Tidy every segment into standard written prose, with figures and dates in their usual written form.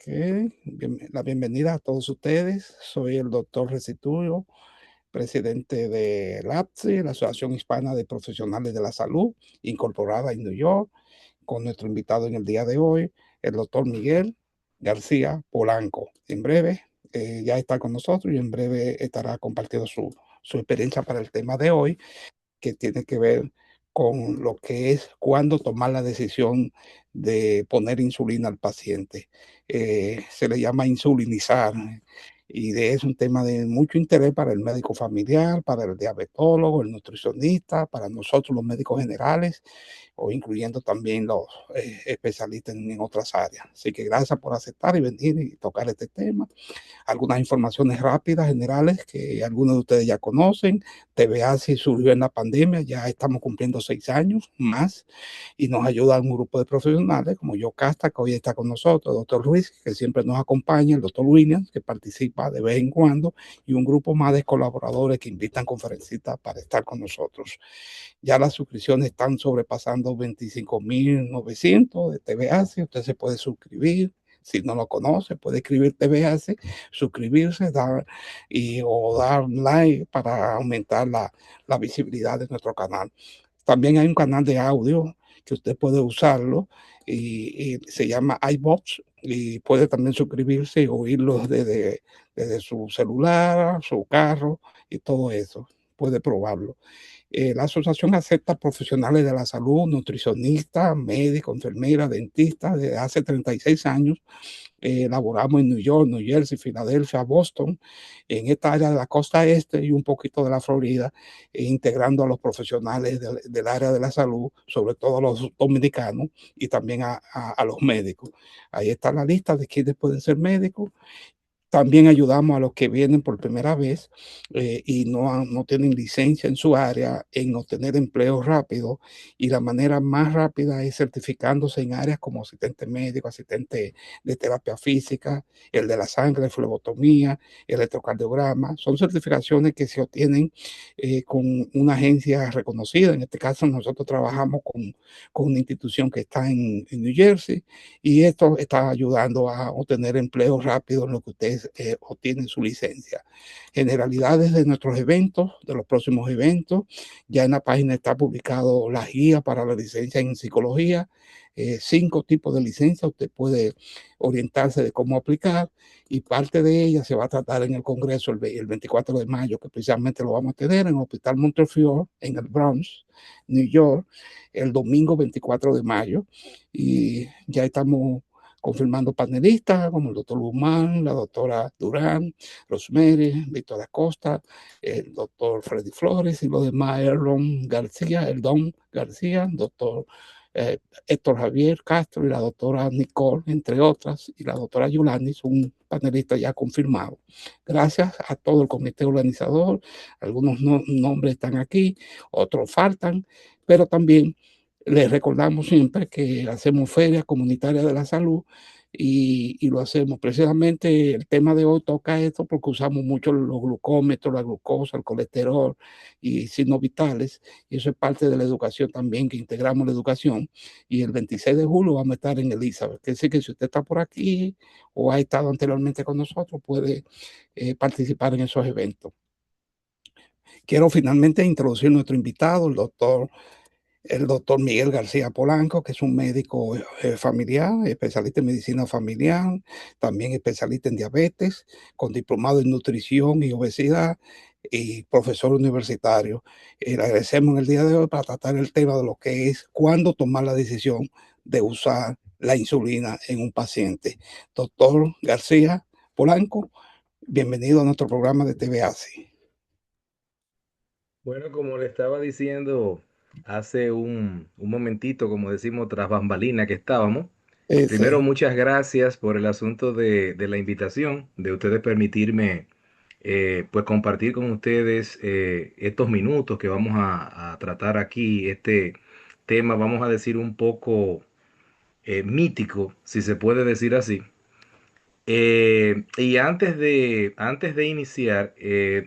La bienvenida a todos ustedes. Soy el doctor Reciturio, presidente de LAPSI, la Asociación Hispana de Profesionales de la Salud, incorporada en New York, con nuestro invitado en el día de hoy, el doctor Miguel García Polanco. En breve ya está con nosotros y en breve estará compartiendo su experiencia para el tema de hoy, que tiene que ver con lo que es cuándo tomar la decisión de poner insulina al paciente. Se le llama insulinizar y es un tema de mucho interés para el médico familiar, para el diabetólogo, el nutricionista, para nosotros los médicos generales o incluyendo también los especialistas en otras áreas. Así que gracias por aceptar y venir y tocar este tema. Algunas informaciones rápidas, generales, que algunos de ustedes ya conocen. TBASI surgió en la pandemia, ya estamos cumpliendo 6 años más, y nos ayuda un grupo de profesionales como yo, Casta, que hoy está con nosotros, el doctor Ruiz, que siempre nos acompaña, el doctor Williams, que participa de vez en cuando, y un grupo más de colaboradores que invitan conferencistas para estar con nosotros. Ya las suscripciones están sobrepasando 25.900 de TBASI, usted se puede suscribir. Si no lo conoce, puede escribir TBS, suscribirse, o dar like para aumentar la visibilidad de nuestro canal. También hay un canal de audio que usted puede usarlo y se llama iBox y puede también suscribirse y oírlo desde su celular, su carro y todo eso. Puede probarlo. La asociación acepta profesionales de la salud, nutricionistas, médicos, enfermeras, dentistas, desde hace 36 años. Laboramos en New York, New Jersey, Filadelfia, Boston, en esta área de la costa este y un poquito de la Florida, integrando a los profesionales del área de la salud, sobre todo a los dominicanos y también a los médicos. Ahí está la lista de quienes pueden ser médicos. También ayudamos a los que vienen por primera vez y no tienen licencia en su área en obtener empleo rápido. Y la manera más rápida es certificándose en áreas como asistente médico, asistente de terapia física, el de la sangre, flebotomía, electrocardiograma. Son certificaciones que se obtienen con una agencia reconocida. En este caso, nosotros trabajamos con una institución que está en New Jersey y esto está ayudando a obtener empleo rápido en lo que ustedes obtienen su licencia. Generalidades de nuestros eventos, de los próximos eventos. Ya en la página está publicado la guía para la licencia en psicología. 5 tipos de licencia, usted puede orientarse de cómo aplicar y parte de ella se va a tratar en el Congreso el 24 de mayo, que precisamente lo vamos a tener en el Hospital Montefiore, en el Bronx, New York, el domingo 24 de mayo. Y ya estamos confirmando panelistas como el doctor Guzmán, la doctora Durán, Rosemary, Víctor Acosta, el doctor Freddy Flores y los demás, Erlon García, el Don García, doctor eh, Héctor Javier Castro y la doctora Nicole, entre otras, y la doctora Yulani, son panelistas ya confirmados. Gracias a todo el comité organizador, algunos nombres están aquí, otros faltan, pero también les recordamos siempre que hacemos ferias comunitarias de la salud y lo hacemos. Precisamente el tema de hoy toca esto porque usamos mucho los glucómetros, la glucosa, el colesterol y signos vitales. Y eso es parte de la educación también, que integramos la educación. Y el 26 de julio vamos a estar en Elizabeth. Que decir que si usted está por aquí o ha estado anteriormente con nosotros, puede participar en esos eventos. Quiero finalmente introducir a nuestro invitado, el doctor Miguel García Polanco, que es un médico familiar, especialista en medicina familiar, también especialista en diabetes, con diplomado en nutrición y obesidad y profesor universitario. Le agradecemos en el día de hoy para tratar el tema de lo que es cuándo tomar la decisión de usar la insulina en un paciente. Doctor García Polanco, bienvenido a nuestro programa de TVASI. Bueno, como le estaba diciendo hace un momentito, como decimos, tras bambalina que estábamos, primero Ese, muchas gracias por el asunto de la invitación, de ustedes permitirme pues compartir con ustedes estos minutos que vamos a tratar aquí, este tema, vamos a decir, un poco mítico, si se puede decir así. Y antes de iniciar,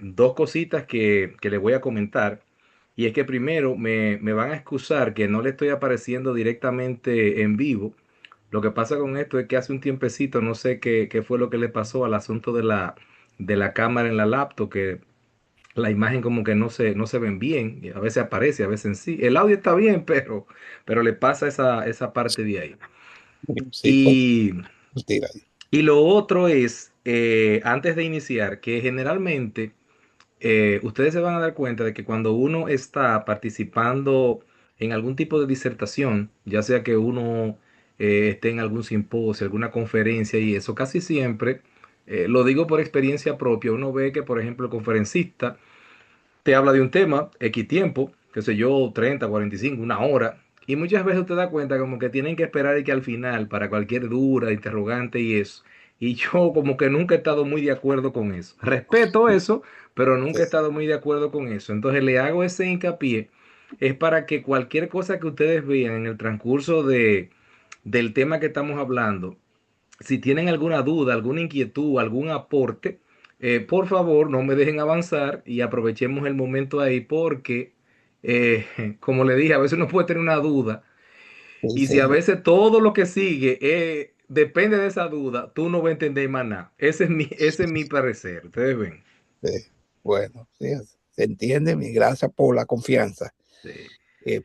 dos cositas que le voy a comentar. Y es que primero me van a excusar que no le estoy apareciendo directamente en vivo. Lo que pasa con esto es que hace un tiempecito, no sé qué fue lo que le pasó al asunto de la cámara en la laptop, que la imagen como que no se ven bien, y a veces aparece, a veces sí. El audio está bien, pero le pasa esa parte de ahí. Sí, Y, pues tira ahí. y lo otro es, antes de iniciar, que generalmente ustedes se van a dar cuenta de que cuando uno está participando en algún tipo de disertación, ya sea que uno esté en algún simposio, alguna conferencia y eso, casi siempre, lo digo por experiencia propia, uno ve que, por ejemplo, el conferencista te habla de un tema, X tiempo, qué sé yo, 30, 45, una hora, y muchas veces usted da cuenta como que tienen que esperar y que al final, para cualquier duda, interrogante y eso. Y yo como que nunca he estado muy de acuerdo con eso. Respeto eso, pero nunca he Sí, estado muy de acuerdo con eso. Entonces le hago ese hincapié, es para que cualquier cosa que ustedes vean en el transcurso del tema que estamos hablando, si tienen alguna duda, alguna inquietud, algún aporte, por favor no me dejen avanzar y aprovechemos el momento ahí porque, como le dije, a veces uno puede tener una duda sí, y si a sí, veces todo lo que sigue depende de esa duda, tú no vas a entender más nada. Ese es mi parecer, ustedes ven. sí. Bueno, sí, se entiende. Mi gracias por la confianza. Sí.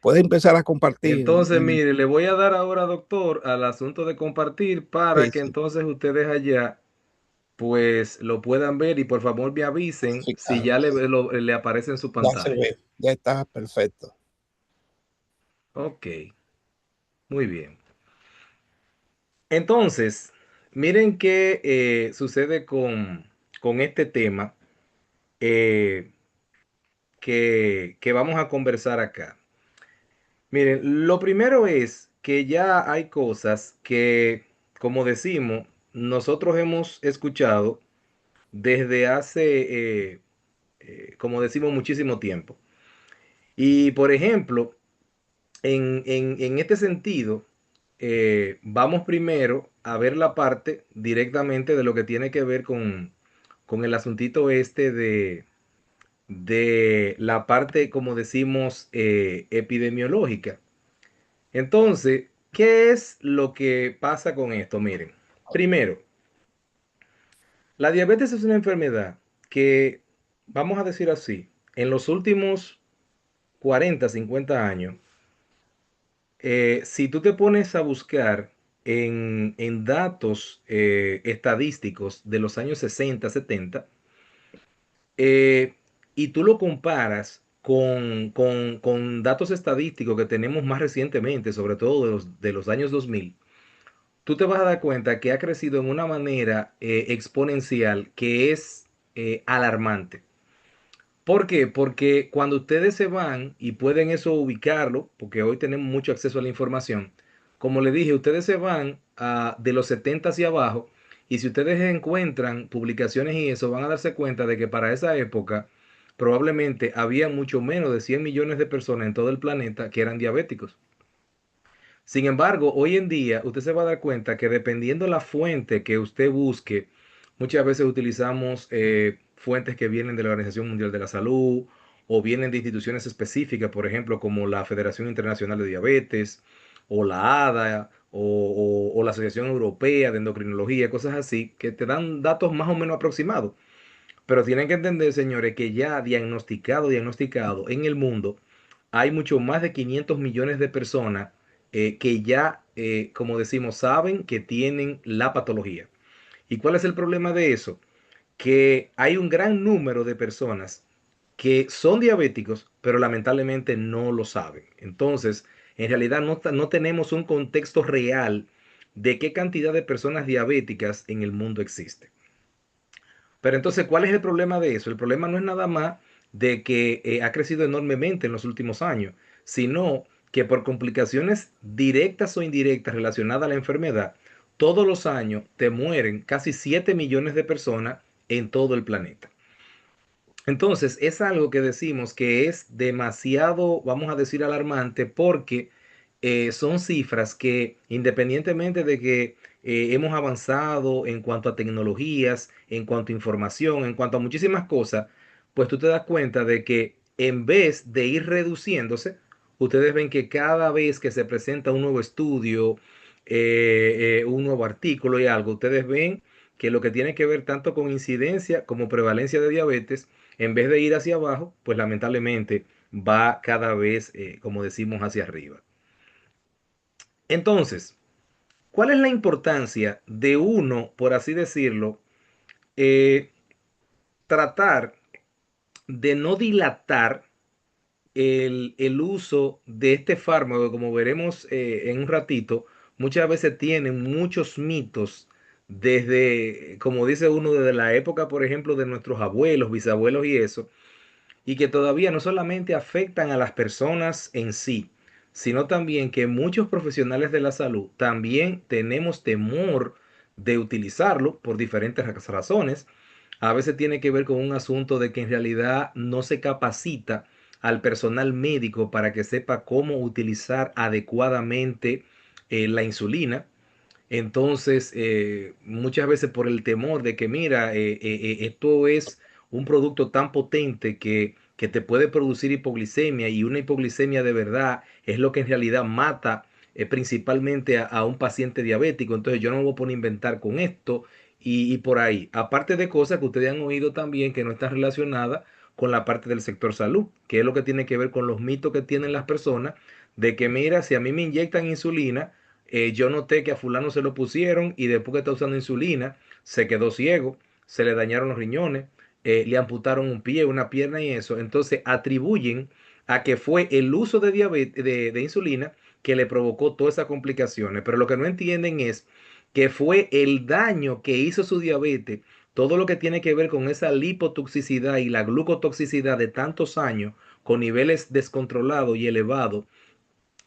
Puede empezar a compartir. Entonces, mire, le voy a dar ahora, doctor, al asunto de compartir para Sí, que sí, entonces ustedes allá pues lo puedan ver y por favor me avisen sí, si ya le aparece en su ya se pantalla. ve, ya está perfecto. Ok, muy bien. Entonces, miren qué sucede con este tema eh, que vamos a conversar acá. Miren, lo primero es que ya hay cosas que, como decimos, nosotros hemos escuchado desde hace, como decimos, muchísimo tiempo. Y por ejemplo, en este sentido, vamos primero a ver la parte directamente de lo que tiene que ver con el asuntito este de la parte, como decimos, epidemiológica. Entonces, ¿qué es lo que pasa con esto? Miren, primero, la diabetes es una enfermedad que, vamos a decir así, en los últimos 40, 50 años, si tú te pones a buscar en datos estadísticos de los años 60, 70, eh, y tú lo comparas con datos estadísticos que tenemos más recientemente, sobre todo de los años 2000, tú te vas a dar cuenta que ha crecido en una manera exponencial que es alarmante. ¿Por qué? Porque cuando ustedes se van y pueden eso ubicarlo, porque hoy tenemos mucho acceso a la información, como le dije, ustedes se van de los 70 hacia abajo y si ustedes encuentran publicaciones y eso, van a darse cuenta de que para esa época probablemente había mucho menos de 100 millones de personas en todo el planeta que eran diabéticos. Sin embargo, hoy en día usted se va a dar cuenta que dependiendo la fuente que usted busque, muchas veces utilizamos fuentes que vienen de la Organización Mundial de la Salud o vienen de instituciones específicas, por ejemplo, como la Federación Internacional de Diabetes o la ADA o la Asociación Europea de Endocrinología, cosas así, que te dan datos más o menos aproximados. Pero tienen que entender, señores, que ya diagnosticado en el mundo, hay mucho más de 500 millones de personas que ya, como decimos, saben que tienen la patología. ¿Y cuál es el problema de eso? Que hay un gran número de personas que son diabéticos, pero lamentablemente no lo saben. Entonces, en realidad no tenemos un contexto real de qué cantidad de personas diabéticas en el mundo existe. Pero entonces, ¿cuál es el problema de eso? El problema no es nada más de que ha crecido enormemente en los últimos años, sino que por complicaciones directas o indirectas relacionadas a la enfermedad, todos los años te mueren casi 7 millones de personas en todo el planeta. Entonces, es algo que decimos que es demasiado, vamos a decir, alarmante porque son cifras que independientemente de que hemos avanzado en cuanto a tecnologías, en cuanto a información, en cuanto a muchísimas cosas, pues tú te das cuenta de que en vez de ir reduciéndose, ustedes ven que cada vez que se presenta un nuevo estudio, un nuevo artículo y algo, ustedes ven que lo que tiene que ver tanto con incidencia como prevalencia de diabetes, en vez de ir hacia abajo, pues lamentablemente va cada vez, como decimos, hacia arriba. Entonces, ¿cuál es la importancia de uno, por así decirlo, eh, tratar de no dilatar el uso de este fármaco, como veremos en un ratito, muchas veces tienen muchos mitos desde, como dice uno, desde la época, por ejemplo, de nuestros abuelos, bisabuelos y eso, y que todavía no solamente afectan a las personas en sí, sino también que muchos profesionales de la salud también tenemos temor de utilizarlo por diferentes razones. A veces tiene que ver con un asunto de que en realidad no se capacita al personal médico para que sepa cómo utilizar adecuadamente la insulina. Entonces, muchas veces por el temor de que, mira, esto es un producto tan potente que te puede producir hipoglicemia y una hipoglicemia de verdad es lo que en realidad mata principalmente a un paciente diabético. Entonces, yo no me voy a poner a inventar con esto y por ahí. Aparte de cosas que ustedes han oído también que no están relacionadas con la parte del sector salud, que es lo que tiene que ver con los mitos que tienen las personas de que, mira, si a mí me inyectan insulina, yo noté que a fulano se lo pusieron y después que está usando insulina, se quedó ciego, se le dañaron los riñones, le amputaron un pie, una pierna y eso. Entonces atribuyen a que fue el uso de, de insulina que le provocó todas esas complicaciones. Pero lo que no entienden es que fue el daño que hizo su diabetes, todo lo que tiene que ver con esa lipotoxicidad y la glucotoxicidad de tantos años con niveles descontrolados y elevados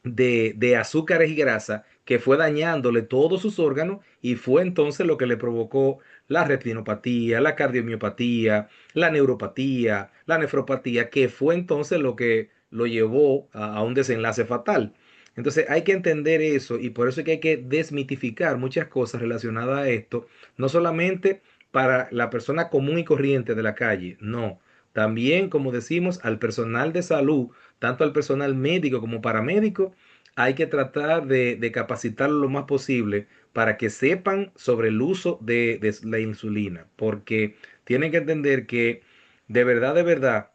de azúcares y grasa que fue dañándole todos sus órganos y fue entonces lo que le provocó la retinopatía, la cardiomiopatía, la neuropatía, la nefropatía, que fue entonces lo que lo llevó a un desenlace fatal. Entonces hay que entender eso y por eso es que hay que desmitificar muchas cosas relacionadas a esto, no solamente para la persona común y corriente de la calle, no, también como decimos al personal de salud, tanto al personal médico como paramédico, hay que tratar de capacitarlo lo más posible para que sepan sobre el uso de la insulina, porque tienen que entender que de verdad,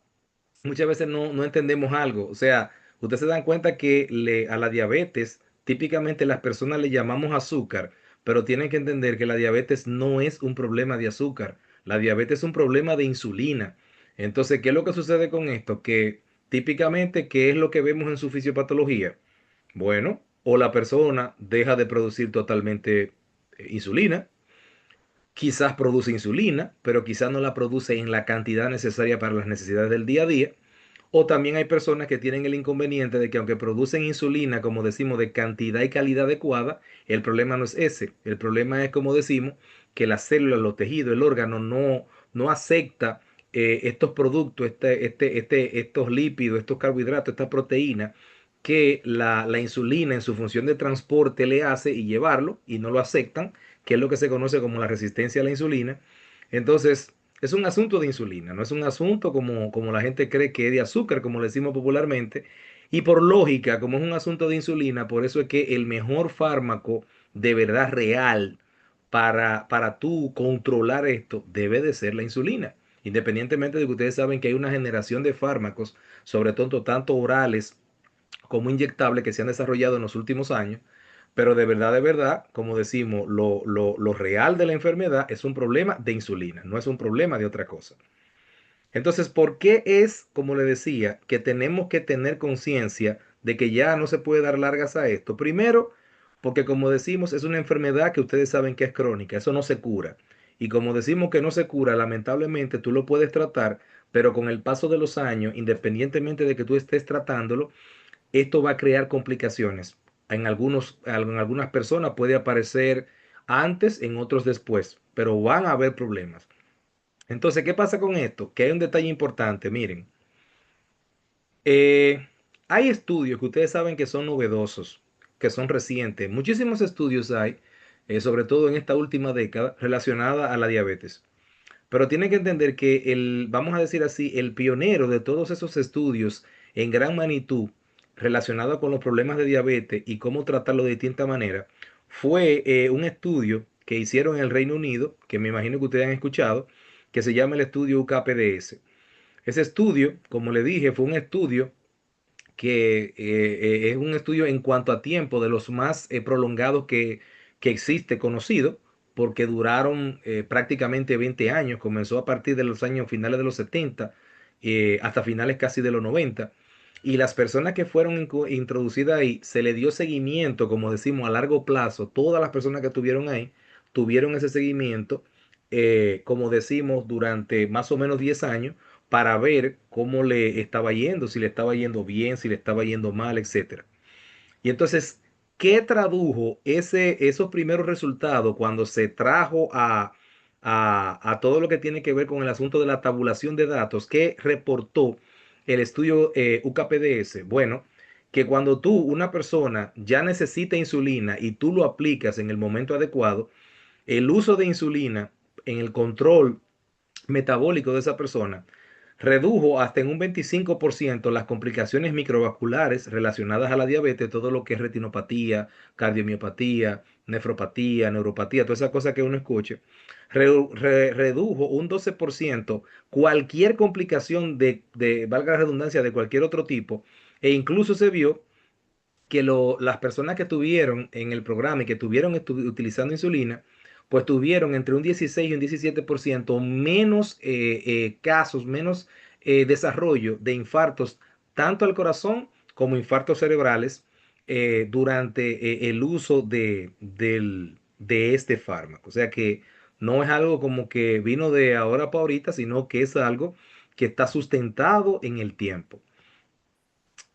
muchas veces no entendemos algo. O sea, ustedes se dan cuenta que a la diabetes, típicamente las personas le llamamos azúcar, pero tienen que entender que la diabetes no es un problema de azúcar, la diabetes es un problema de insulina. Entonces, ¿qué es lo que sucede con esto? Que típicamente, ¿qué es lo que vemos en su fisiopatología? Bueno, o la persona deja de producir totalmente insulina, quizás produce insulina, pero quizás no la produce en la cantidad necesaria para las necesidades del día a día. O también hay personas que tienen el inconveniente de que aunque producen insulina, como decimos, de cantidad y calidad adecuada, el problema no es ese. El problema es, como decimos, que las células, los tejidos, el órgano no acepta estos productos, estos lípidos, estos carbohidratos, esta proteína que la insulina en su función de transporte le hace y llevarlo y no lo aceptan, que es lo que se conoce como la resistencia a la insulina. Entonces, es un asunto de insulina, no es un asunto como la gente cree que es de azúcar, como le decimos popularmente. Y por lógica, como es un asunto de insulina, por eso es que el mejor fármaco de verdad real para tú controlar esto debe de ser la insulina. Independientemente de que ustedes saben que hay una generación de fármacos, sobre todo tanto orales como inyectables, que se han desarrollado en los últimos años, pero de verdad, como decimos, lo real de la enfermedad es un problema de insulina, no es un problema de otra cosa. Entonces, ¿por qué es, como le decía, que tenemos que tener conciencia de que ya no se puede dar largas a esto? Primero, porque como decimos, es una enfermedad que ustedes saben que es crónica, eso no se cura. Y como decimos que no se cura, lamentablemente tú lo puedes tratar, pero con el paso de los años, independientemente de que tú estés tratándolo, esto va a crear complicaciones. En algunas personas puede aparecer antes, en otros después, pero van a haber problemas. Entonces, ¿qué pasa con esto? Que hay un detalle importante, miren. Eh, hay estudios que ustedes saben que son novedosos, que son recientes. Muchísimos estudios hay, sobre todo en esta última década, relacionada a la diabetes. Pero tienen que entender que vamos a decir así, el pionero de todos esos estudios en gran magnitud relacionados con los problemas de diabetes y cómo tratarlo de distinta manera, fue un estudio que hicieron en el Reino Unido, que me imagino que ustedes han escuchado, que se llama el estudio UKPDS. Ese estudio, como le dije, fue un estudio que es un estudio en cuanto a tiempo de los más prolongados que existe conocido, porque duraron prácticamente 20 años, comenzó a partir de los años finales de los 70 hasta finales casi de los 90. Y las personas que fueron introducidas ahí, se le dio seguimiento, como decimos, a largo plazo. Todas las personas que estuvieron ahí tuvieron ese seguimiento, como decimos, durante más o menos 10 años para ver cómo le estaba yendo, si le estaba yendo bien, si le estaba yendo mal, etcétera. Y entonces, ¿qué tradujo esos primeros resultados cuando se trajo a todo lo que tiene que ver con el asunto de la tabulación de datos? ¿Qué reportó el estudio UKPDS? Bueno, que cuando una persona, ya necesita insulina y tú lo aplicas en el momento adecuado, el uso de insulina en el control metabólico de esa persona redujo hasta en un 25% las complicaciones microvasculares relacionadas a la diabetes, todo lo que es retinopatía, cardiomiopatía, nefropatía, neuropatía, todas esas cosas que uno escuche. Redujo un 12% cualquier complicación valga la redundancia, de cualquier otro tipo, e incluso se vio que las personas que tuvieron en el programa y que tuvieron utilizando insulina, pues tuvieron entre un 16 y un 17% menos casos, menos desarrollo de infartos, tanto al corazón como infartos cerebrales, durante el uso de este fármaco. O sea que no es algo como que vino de ahora para ahorita, sino que es algo que está sustentado en el tiempo.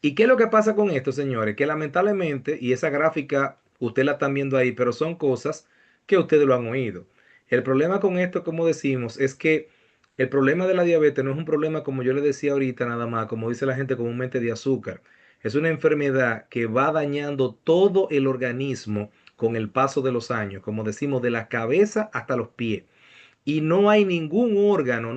¿Y qué es lo que pasa con esto, señores? Que lamentablemente, y esa gráfica usted la están viendo ahí, pero son cosas que ustedes lo han oído. El problema con esto, como decimos, es que el problema de la diabetes no es un problema, como yo le decía ahorita, nada más, como dice la gente comúnmente, de azúcar. Es una enfermedad que va dañando todo el organismo con el paso de los años, como decimos, de la cabeza hasta los pies. Y no hay ningún órgano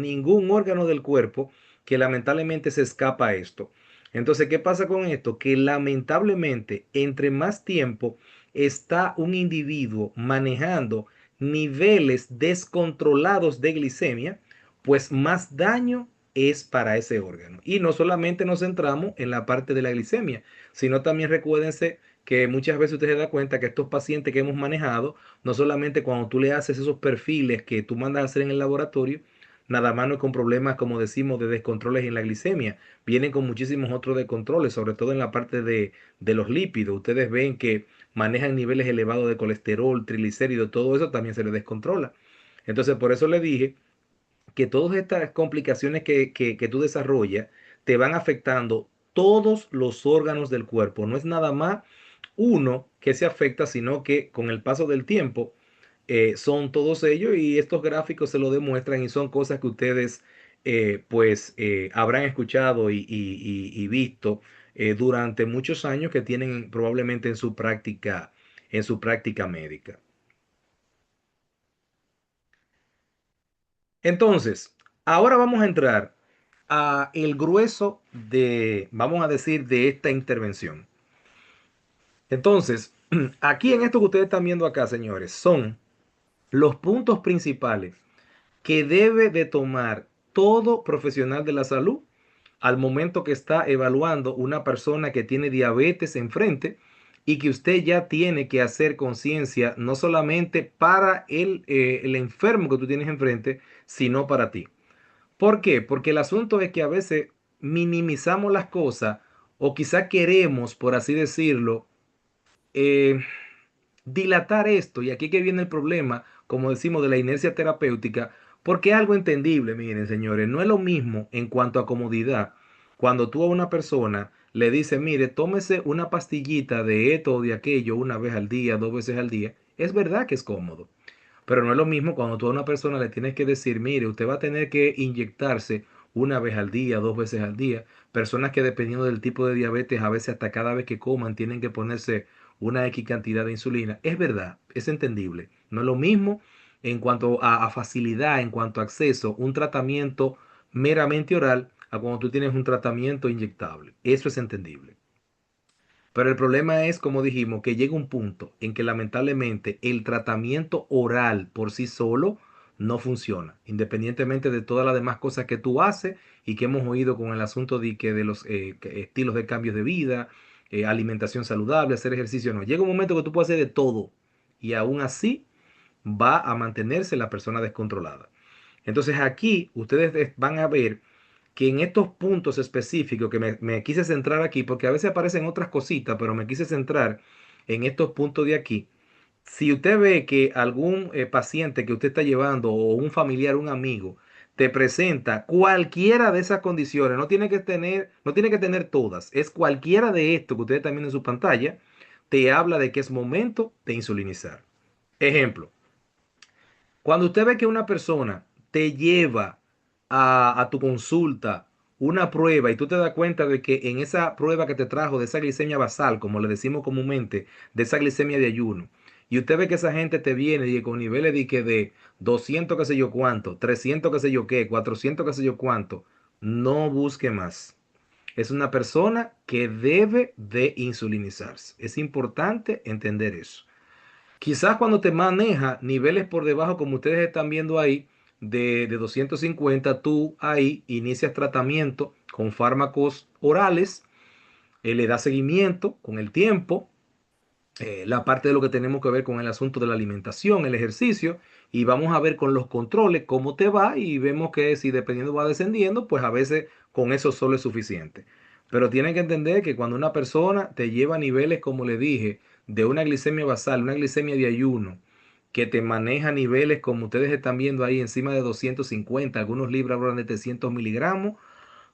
del cuerpo que lamentablemente se escapa a esto. Entonces, ¿qué pasa con esto? Que lamentablemente, entre más tiempo está un individuo manejando niveles descontrolados de glicemia, pues más daño es para ese órgano. Y no solamente nos centramos en la parte de la glicemia, sino también recuérdense que muchas veces usted se da cuenta que estos pacientes que hemos manejado, no solamente cuando tú le haces esos perfiles que tú mandas a hacer en el laboratorio, nada más no es con problemas, como decimos, de descontroles en la glicemia, vienen con muchísimos otros descontroles, sobre todo en la parte de los lípidos. Ustedes ven que manejan niveles elevados de colesterol, triglicéridos, todo eso también se les descontrola. Entonces, por eso le dije que todas estas complicaciones que tú desarrollas te van afectando todos los órganos del cuerpo. No es nada más uno que se afecta, sino que con el paso del tiempo son todos ellos, y estos gráficos se lo demuestran y son cosas que ustedes habrán escuchado y visto durante muchos años que tienen probablemente en su práctica médica. Entonces, ahora vamos a entrar a el grueso vamos a decir, de esta intervención. Entonces, aquí en esto que ustedes están viendo acá, señores, son los puntos principales que debe de tomar todo profesional de la salud al momento que está evaluando una persona que tiene diabetes enfrente, y que usted ya tiene que hacer conciencia no solamente para el enfermo que tú tienes enfrente, sino para ti. ¿Por qué? Porque el asunto es que a veces minimizamos las cosas, o quizá queremos, por así decirlo, eh, dilatar esto. Y aquí que viene el problema, como decimos, de la inercia terapéutica, porque es algo entendible. Miren, señores, no es lo mismo en cuanto a comodidad cuando tú a una persona le dices, mire, tómese una pastillita de esto o de aquello una vez al día, 2 veces al día. Es verdad que es cómodo. Pero no es lo mismo cuando tú a una persona le tienes que decir, mire, usted va a tener que inyectarse una vez al día, 2 veces al día. Personas que, dependiendo del tipo de diabetes, a veces hasta cada vez que coman tienen que ponerse una X cantidad de insulina. Es verdad, es entendible. No es lo mismo en cuanto a facilidad, en cuanto a acceso, un tratamiento meramente oral a cuando tú tienes un tratamiento inyectable. Eso es entendible. Pero el problema es, como dijimos, que llega un punto en que lamentablemente el tratamiento oral por sí solo no funciona, independientemente de todas las demás cosas que tú haces y que hemos oído con el asunto de que de los estilos de cambios de vida, alimentación saludable, hacer ejercicio, no. Llega un momento que tú puedes hacer de todo y aún así va a mantenerse la persona descontrolada. Entonces aquí ustedes van a ver que en estos puntos específicos que me quise centrar aquí, porque a veces aparecen otras cositas, pero me quise centrar en estos puntos de aquí. Si usted ve que algún paciente que usted está llevando o un familiar, un amigo, te presenta cualquiera de esas condiciones, no tiene que tener todas, es cualquiera de esto que ustedes están viendo en su pantalla, te habla de que es momento de insulinizar. Ejemplo, cuando usted ve que una persona te lleva a tu consulta una prueba y tú te das cuenta de que en esa prueba que te trajo de esa glicemia basal, como le decimos comúnmente, de esa glicemia de ayuno, y usted ve que esa gente te viene y con niveles de 200 qué sé yo cuánto, 300 qué sé yo qué, 400 qué sé yo cuánto, no busque más. Es una persona que debe de insulinizarse. Es importante entender eso. Quizás cuando te maneja niveles por debajo, como ustedes están viendo ahí, de 250, tú ahí inicias tratamiento con fármacos orales, le das seguimiento con el tiempo, la parte de lo que tenemos que ver con el asunto de la alimentación, el ejercicio, y vamos a ver con los controles cómo te va y vemos que si dependiendo va descendiendo, pues a veces con eso solo es suficiente. Pero tienen que entender que cuando una persona te lleva a niveles, como le dije, de una glicemia basal, una glicemia de ayuno, que te maneja niveles como ustedes están viendo ahí encima de 250, algunos libros hablan de 300 miligramos,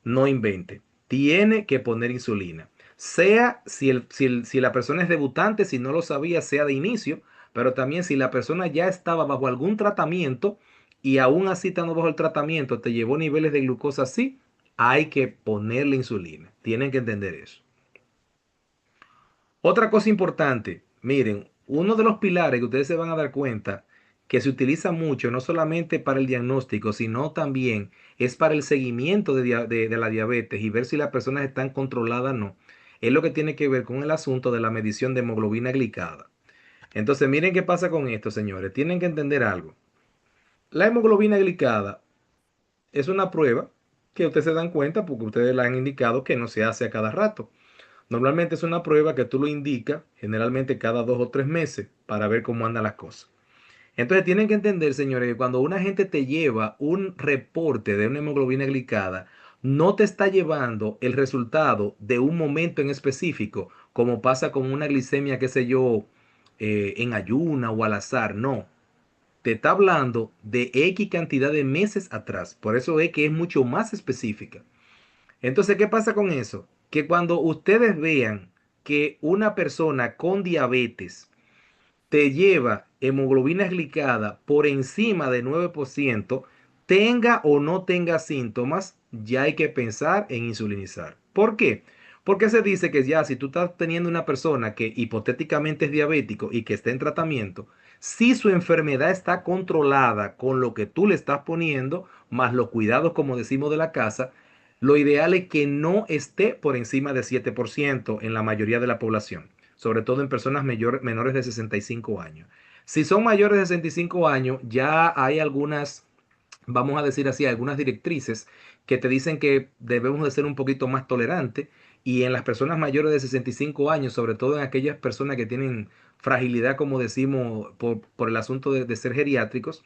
no invente. Tiene que poner insulina. Sea si la persona es debutante, si no lo sabía, sea de inicio, pero también si la persona ya estaba bajo algún tratamiento y aún así estando bajo el tratamiento te llevó niveles de glucosa así, hay que ponerle insulina. Tienen que entender eso. Otra cosa importante, miren, uno de los pilares que ustedes se van a dar cuenta que se utiliza mucho, no solamente para el diagnóstico, sino también es para el seguimiento de la diabetes y ver si las personas están controladas o no, es lo que tiene que ver con el asunto de la medición de hemoglobina glicada. Entonces, miren qué pasa con esto, señores. Tienen que entender algo. La hemoglobina glicada es una prueba que ustedes se dan cuenta porque ustedes la han indicado que no se hace a cada rato. Normalmente es una prueba que tú lo indicas generalmente cada 2 o 3 meses para ver cómo andan las cosas. Entonces tienen que entender, señores, que cuando una gente te lleva un reporte de una hemoglobina glicada, no te está llevando el resultado de un momento en específico, como pasa con una glicemia, qué sé yo, en ayuna o al azar. No, te está hablando de X cantidad de meses atrás. Por eso es que es mucho más específica. Entonces, ¿qué pasa con eso? Que cuando ustedes vean que una persona con diabetes te lleva hemoglobina glicada por encima de 9%, tenga o no tenga síntomas, ya hay que pensar en insulinizar. ¿Por qué? Porque se dice que ya si tú estás teniendo una persona que hipotéticamente es diabético y que está en tratamiento, si su enfermedad está controlada con lo que tú le estás poniendo, más los cuidados, como decimos, de la casa, lo ideal es que no esté por encima de 7% en la mayoría de la población, sobre todo en personas menores de 65 años. Si son mayores de 65 años, ya hay algunas, vamos a decir así, algunas directrices que te dicen que debemos de ser un poquito más tolerantes y en las personas mayores de 65 años, sobre todo en aquellas personas que tienen fragilidad, como decimos, por el asunto de ser geriátricos,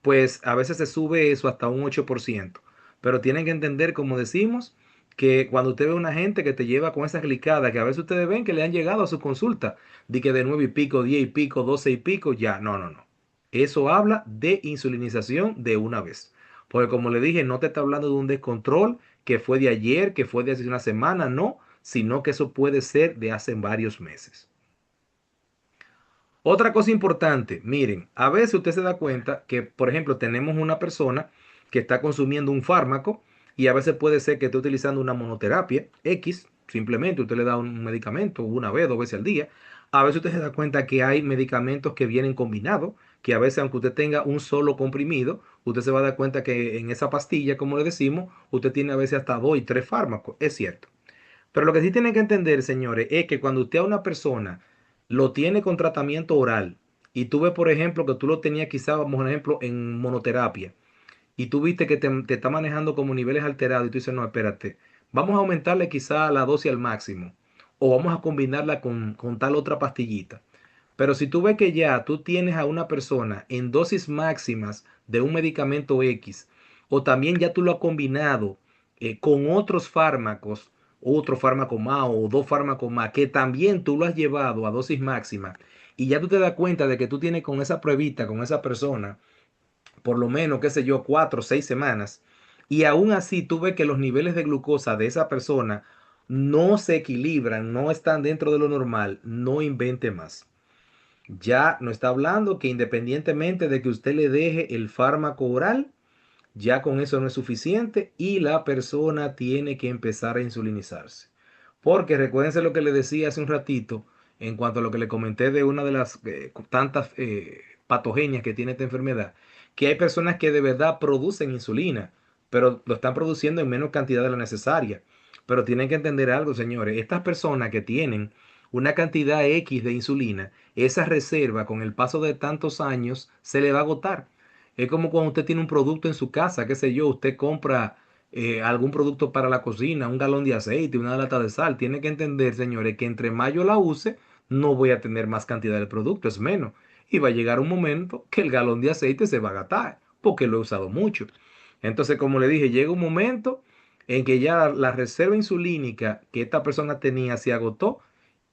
pues a veces se sube eso hasta un 8%. Pero tienen que entender, como decimos, que cuando usted ve a una gente que te lleva con esas glicadas, que a veces ustedes ven que le han llegado a su consulta, de que de 9 y pico, 10 y pico, 12 y pico, ya, no, no, no. Eso habla de insulinización de una vez. Porque como le dije, no te está hablando de un descontrol que fue de ayer, que fue de hace una semana, no, sino que eso puede ser de hace varios meses. Otra cosa importante, miren, a veces usted se da cuenta que, por ejemplo, tenemos una persona que está consumiendo un fármaco y a veces puede ser que esté utilizando una monoterapia X, simplemente usted le da un medicamento una vez, 2 veces al día. A veces usted se da cuenta que hay medicamentos que vienen combinados, que a veces aunque usted tenga un solo comprimido, usted se va a dar cuenta que en esa pastilla, como le decimos, usted tiene a veces hasta 2 y 3 fármacos, es cierto. Pero lo que sí tienen que entender, señores, es que cuando usted a una persona lo tiene con tratamiento oral y tú ves, por ejemplo, que tú lo tenías quizá, vamos a un ejemplo, en monoterapia y tú viste que te está manejando como niveles alterados y tú dices, no, espérate, vamos a aumentarle quizá la dosis al máximo o vamos a combinarla con tal otra pastillita. Pero si tú ves que ya tú tienes a una persona en dosis máximas de un medicamento X, o también ya tú lo has combinado con otros fármacos, otro fármaco más o dos fármacos más, que también tú lo has llevado a dosis máxima, y ya tú te das cuenta de que tú tienes con esa pruebita, con esa persona, por lo menos, qué sé yo, 4 o 6 semanas, y aún así tú ves que los niveles de glucosa de esa persona no se equilibran, no están dentro de lo normal, no invente más. Ya no está hablando que independientemente de que usted le deje el fármaco oral, ya con eso no es suficiente y la persona tiene que empezar a insulinizarse. Porque recuérdense lo que le decía hace un ratito en cuanto a lo que le comenté de una de las tantas patogenias que tiene esta enfermedad, que hay personas que de verdad producen insulina, pero lo están produciendo en menos cantidad de la necesaria. Pero tienen que entender algo, señores, estas personas que tienen una cantidad X de insulina, esa reserva con el paso de tantos años se le va a agotar. Es como cuando usted tiene un producto en su casa, qué sé yo, usted compra algún producto para la cocina, un galón de aceite, una lata de sal. Tiene que entender, señores, que entre más yo la use, no voy a tener más cantidad del producto, es menos. Y va a llegar un momento que el galón de aceite se va a agotar, porque lo he usado mucho. Entonces, como le dije, llega un momento en que ya la reserva insulínica que esta persona tenía se agotó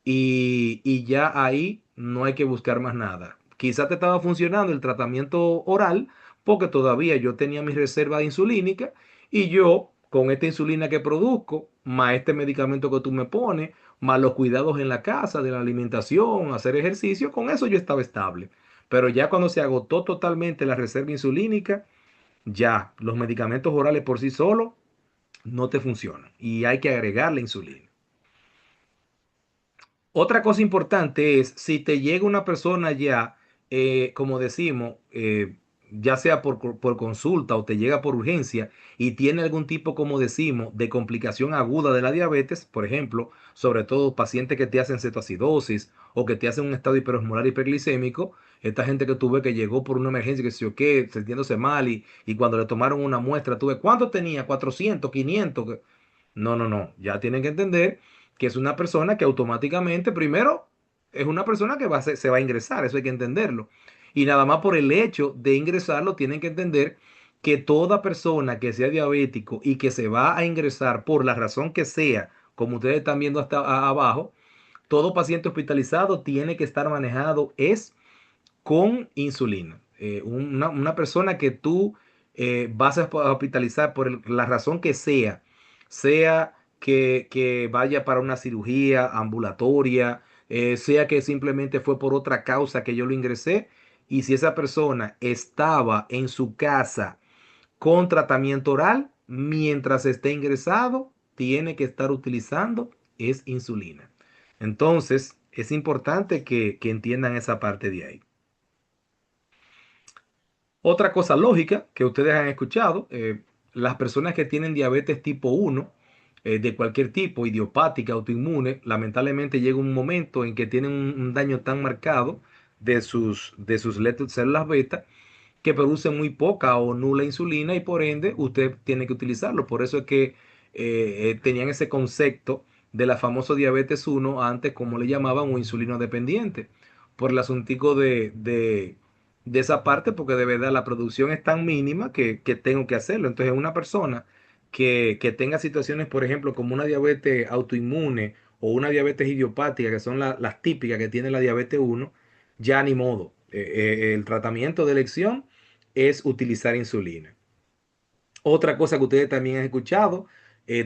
y ya ahí no hay que buscar más nada. Quizá te estaba funcionando el tratamiento oral porque todavía yo tenía mi reserva de insulínica y yo con esta insulina que produzco, más este medicamento que tú me pones, más los cuidados en la casa, de la alimentación, hacer ejercicio, con eso yo estaba estable. Pero ya cuando se agotó totalmente la reserva insulínica, ya los medicamentos orales por sí solos no te funcionan y hay que agregar la insulina. Otra cosa importante es si te llega una persona ya, como decimos, ya sea por consulta o te llega por urgencia y tiene algún tipo, como decimos, de complicación aguda de la diabetes, por ejemplo, sobre todo pacientes que te hacen cetoacidosis o que te hacen un estado hiperosmolar hiperglicémico, esta gente que tuve que llegó por una emergencia, que sé yo qué, sintiéndose mal y cuando le tomaron una muestra, tuve, ¿cuánto tenía? 400, 500. No, no, no. Ya tienen que entender que es una persona que automáticamente, primero, es una persona que se va a ingresar, eso hay que entenderlo. Y nada más por el hecho de ingresarlo, tienen que entender que toda persona que sea diabético y que se va a ingresar por la razón que sea, como ustedes están viendo hasta abajo, todo paciente hospitalizado tiene que estar manejado es con insulina. Una persona que tú vas a hospitalizar por la razón que sea que vaya para una cirugía ambulatoria, sea que simplemente fue por otra causa que yo lo ingresé, y si esa persona estaba en su casa con tratamiento oral, mientras esté ingresado, tiene que estar utilizando es insulina. Entonces, es importante que entiendan esa parte de ahí. Otra cosa lógica que ustedes han escuchado, las personas que tienen diabetes tipo 1, de cualquier tipo, idiopática, autoinmune, lamentablemente llega un momento en que tienen un daño tan marcado de sus células beta que producen muy poca o nula insulina y por ende usted tiene que utilizarlo. Por eso es que tenían ese concepto de la famosa diabetes 1 antes, como le llamaban, o insulino dependiente, por el asuntico de esa parte, porque de verdad la producción es tan mínima que tengo que hacerlo. Entonces, una persona que tenga situaciones, por ejemplo, como una diabetes autoinmune o una diabetes idiopática, que son las típicas que tiene la diabetes 1, ya ni modo. El tratamiento de elección es utilizar insulina. Otra cosa que ustedes también han escuchado,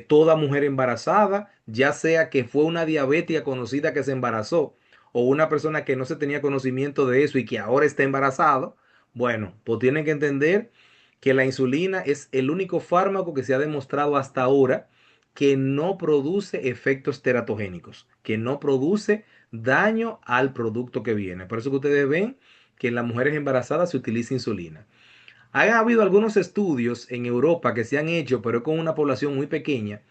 toda mujer embarazada, ya sea que fue una diabética conocida que se embarazó o una persona que no se tenía conocimiento de eso y que ahora está embarazado, bueno, pues tienen que entender que la insulina es el único fármaco que se ha demostrado hasta ahora que no produce efectos teratogénicos, que no produce daño al producto que viene. Por eso que ustedes ven que en las mujeres embarazadas se utiliza insulina. Ha habido algunos estudios en Europa que se han hecho, pero con una población muy pequeña,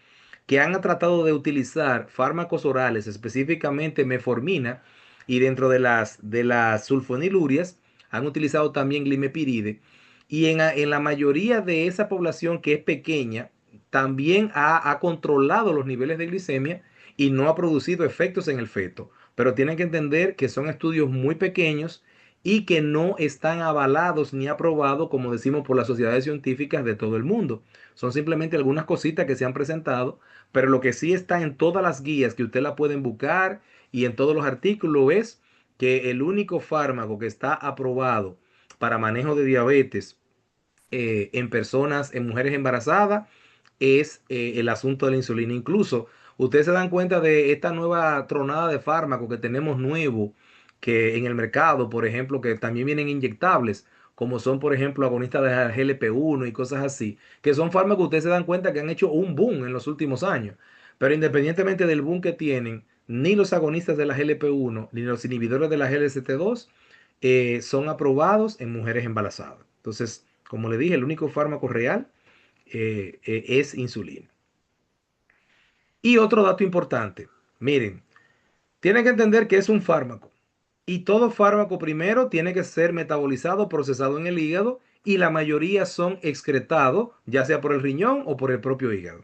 que han tratado de utilizar fármacos orales, específicamente metformina, y dentro de las sulfonilurias han utilizado también glimepiride. Y en la mayoría de esa población que es pequeña, también ha controlado los niveles de glicemia y no ha producido efectos en el feto. Pero tienen que entender que son estudios muy pequeños y que no están avalados ni aprobados, como decimos, por las sociedades científicas de todo el mundo. Son simplemente algunas cositas que se han presentado, pero lo que sí está en todas las guías que usted la pueden buscar y en todos los artículos es que el único fármaco que está aprobado para manejo de diabetes en personas, en mujeres embarazadas, es el asunto de la insulina. Incluso ustedes se dan cuenta de esta nueva tronada de fármacos que tenemos nuevo que en el mercado, por ejemplo, que también vienen inyectables, como son, por ejemplo, agonistas de GLP-1 y cosas así, que son fármacos que ustedes se dan cuenta que han hecho un boom en los últimos años. Pero independientemente del boom que tienen, ni los agonistas de la GLP-1 ni los inhibidores de la GLST2 son aprobados en mujeres embarazadas. Entonces, como le dije, el único fármaco real es insulina. Y otro dato importante, miren, tienen que entender que es un fármaco. Y todo fármaco primero tiene que ser metabolizado, procesado en el hígado y la mayoría son excretados, ya sea por el riñón o por el propio hígado.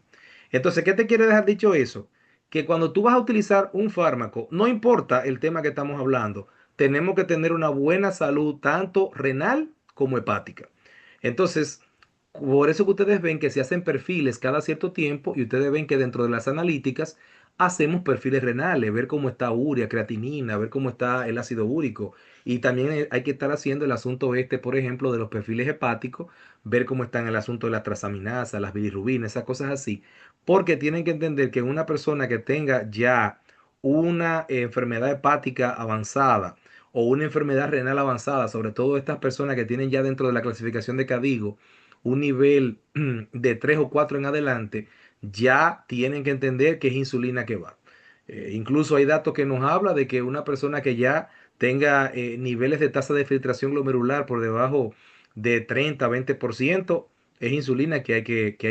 Entonces, ¿qué te quiere dejar dicho eso? Que cuando tú vas a utilizar un fármaco, no importa el tema que estamos hablando, tenemos que tener una buena salud tanto renal como hepática. Entonces, por eso que ustedes ven que se hacen perfiles cada cierto tiempo y ustedes ven que dentro de las analíticas hacemos perfiles renales, ver cómo está urea, creatinina, ver cómo está el ácido úrico. Y también hay que estar haciendo el asunto este, por ejemplo, de los perfiles hepáticos, ver cómo está en el asunto de la transaminasa, las bilirrubinas, esas cosas así. Porque tienen que entender que una persona que tenga ya una enfermedad hepática avanzada o una enfermedad renal avanzada, sobre todo estas personas que tienen ya dentro de la clasificación de Cadigo un nivel de 3 o 4 en adelante, ya tienen que entender que es insulina que va. Incluso hay datos que nos habla de que una persona que ya tenga niveles de tasa de filtración glomerular por debajo de 30-20% es insulina que hay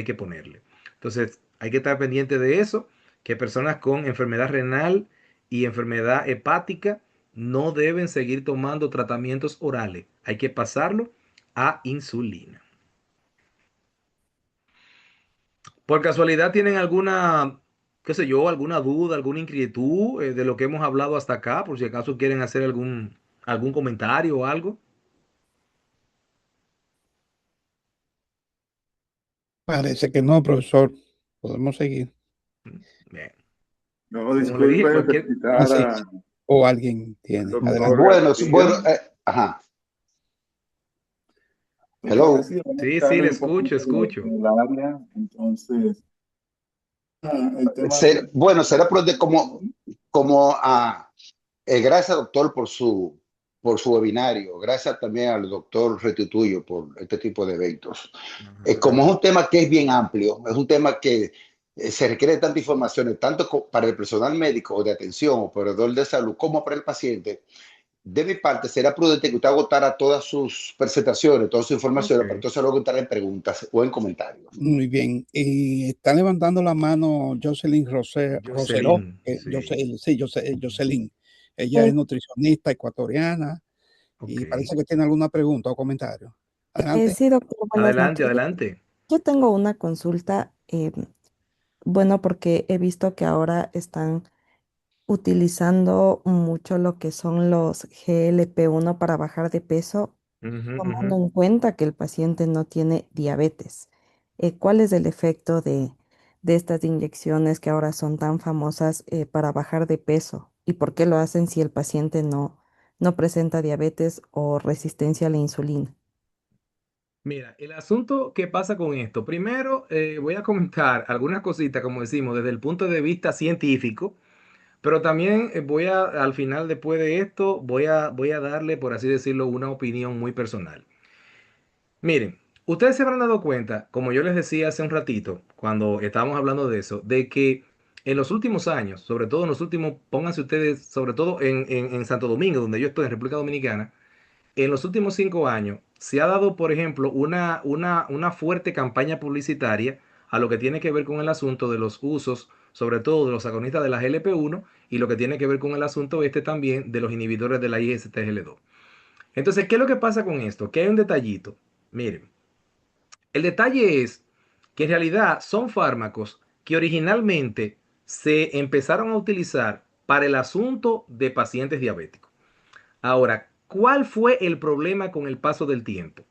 que ponerle. Entonces, hay que estar pendiente de eso, que personas con enfermedad renal y enfermedad hepática no deben seguir tomando tratamientos orales. Hay que pasarlo a insulina. ¿Por casualidad tienen alguna, qué sé yo, alguna duda, alguna inquietud de lo que hemos hablado hasta acá? Por si acaso quieren hacer algún comentario o algo. Parece que no, profesor. Podemos seguir. Bien. No, Como le dije, disculpe, cualquier... Así, felicitar o alguien al tiene. doctor Adelante. Bueno, García. bueno, ajá. Doctor Hello. García, buenas Sí, sí, le tardes, un poco escucho, escucho. del área. Entonces, el tema de hoy. Bueno, será como gracias, doctor, por su webinario. Gracias también al doctor Restituyo por este tipo de eventos. Como es un tema que es bien amplio, es un tema que se requiere tanta información, tanto para el personal médico o de atención o proveedor de salud como para el paciente. De mi parte, será prudente que usted agotara todas sus presentaciones, todas sus Ok. informaciones, para entonces luego entrar en preguntas o en comentarios. Muy bien. Y está levantando la mano Jocelyn Roseró. Jocelyn, sí. Sí, Jocelyn. Ella Eh, es nutricionista ecuatoriana Ok. y parece que tiene alguna pregunta o comentario. Adelante. sí, doctor, buenas Adelante, noches. adelante. Yo tengo una consulta, bueno, porque he visto que ahora están utilizando mucho lo que son los GLP-1 para bajar de peso, Ujú, ujú. tomando en cuenta que el paciente no tiene diabetes. ¿Cuál es el efecto de estas inyecciones que ahora son tan famosas para bajar de peso? ¿Y por qué lo hacen si el paciente no presenta diabetes o resistencia a la insulina? Mira, el asunto que pasa con esto, primero voy a comentar algunas cositas, como decimos, desde el punto de vista científico, pero también al final, después de esto, voy a darle, por así decirlo, una opinión muy personal. Miren, ustedes se habrán dado cuenta, como yo les decía hace un ratito, cuando estábamos hablando de eso, de que en los últimos años, sobre todo en los últimos, pónganse ustedes, sobre todo en Santo Domingo, donde yo estoy, en República Dominicana, en los últimos 5 años se ha dado, por ejemplo, una fuerte campaña publicitaria a lo que tiene que ver con el asunto de los usos, sobre todo de los agonistas de la GLP-1 y lo que tiene que ver con el asunto este también de los inhibidores de la ISTGL2. Entonces, ¿qué es lo que pasa con esto? Que hay un detallito. Miren, el detalle es que en realidad son fármacos que originalmente se empezaron a utilizar para el asunto de pacientes diabéticos. Ahora, ¿cuál fue el problema con el paso del tiempo?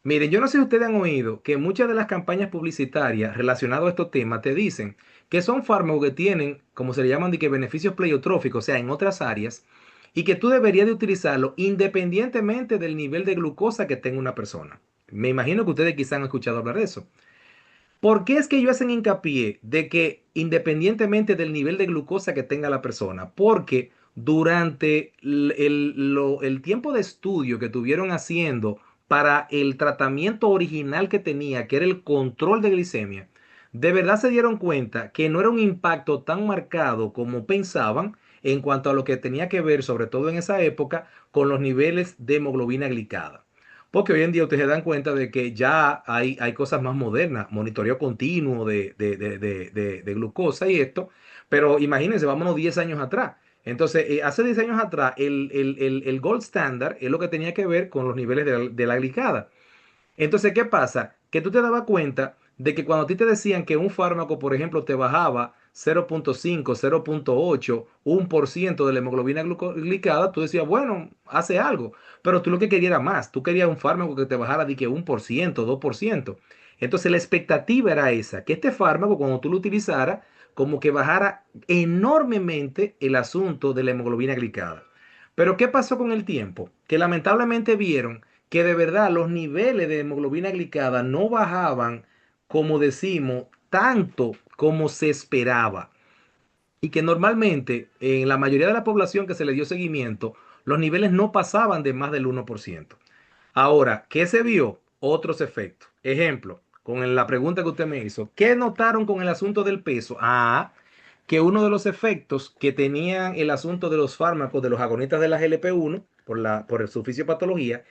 Miren, yo no sé si ustedes han oído que muchas de las campañas publicitarias relacionadas a estos temas te dicen que son fármacos que tienen, como se le llaman, de que beneficios pleiotróficos, o sea, en otras áreas, y que tú deberías de utilizarlo independientemente del nivel de glucosa que tenga una persona. Me imagino que ustedes quizás han escuchado hablar de eso. ¿Por qué es que ellos hacen hincapié de que independientemente del nivel de glucosa que tenga la persona? Porque durante el tiempo de estudio que tuvieron haciendo para el tratamiento original que tenía, que era el control de glicemia, de verdad se dieron cuenta que no era un impacto tan marcado como pensaban en cuanto a lo que tenía que ver, sobre todo en esa época, con los niveles de hemoglobina glicada. Porque hoy en día ustedes se dan cuenta de que ya hay cosas más modernas, monitoreo continuo de glucosa y esto, pero imagínense, vámonos 10 años atrás. Entonces, hace 10 años atrás, el gold standard es lo que tenía que ver con los niveles de la glicada. Entonces, ¿qué pasa? Que tú te dabas cuenta de que cuando a ti te decían que un fármaco, por ejemplo, te bajaba 0.5, 0.8, 1% de la hemoglobina glicada, tú decías, bueno, hace algo. Pero tú lo que querías era más. Tú querías un fármaco que te bajara de que 1%, 2%. Entonces, la expectativa era esa, que este fármaco, cuando tú lo utilizaras, como que bajara enormemente el asunto de la hemoglobina glicada. Pero ¿qué pasó con el tiempo? Que lamentablemente vieron que de verdad los niveles de hemoglobina glicada no bajaban, como decimos, tanto como se esperaba. Y que normalmente en la mayoría de la población que se le dio seguimiento, los niveles no pasaban de más del 1%. Ahora, ¿qué se vio? Otros efectos. Ejemplo, con la pregunta que usted me hizo, ¿qué notaron con el asunto del peso? Que uno de los efectos que tenían el asunto de los fármacos, de los agonistas de la GLP-1, por su fisiopatología,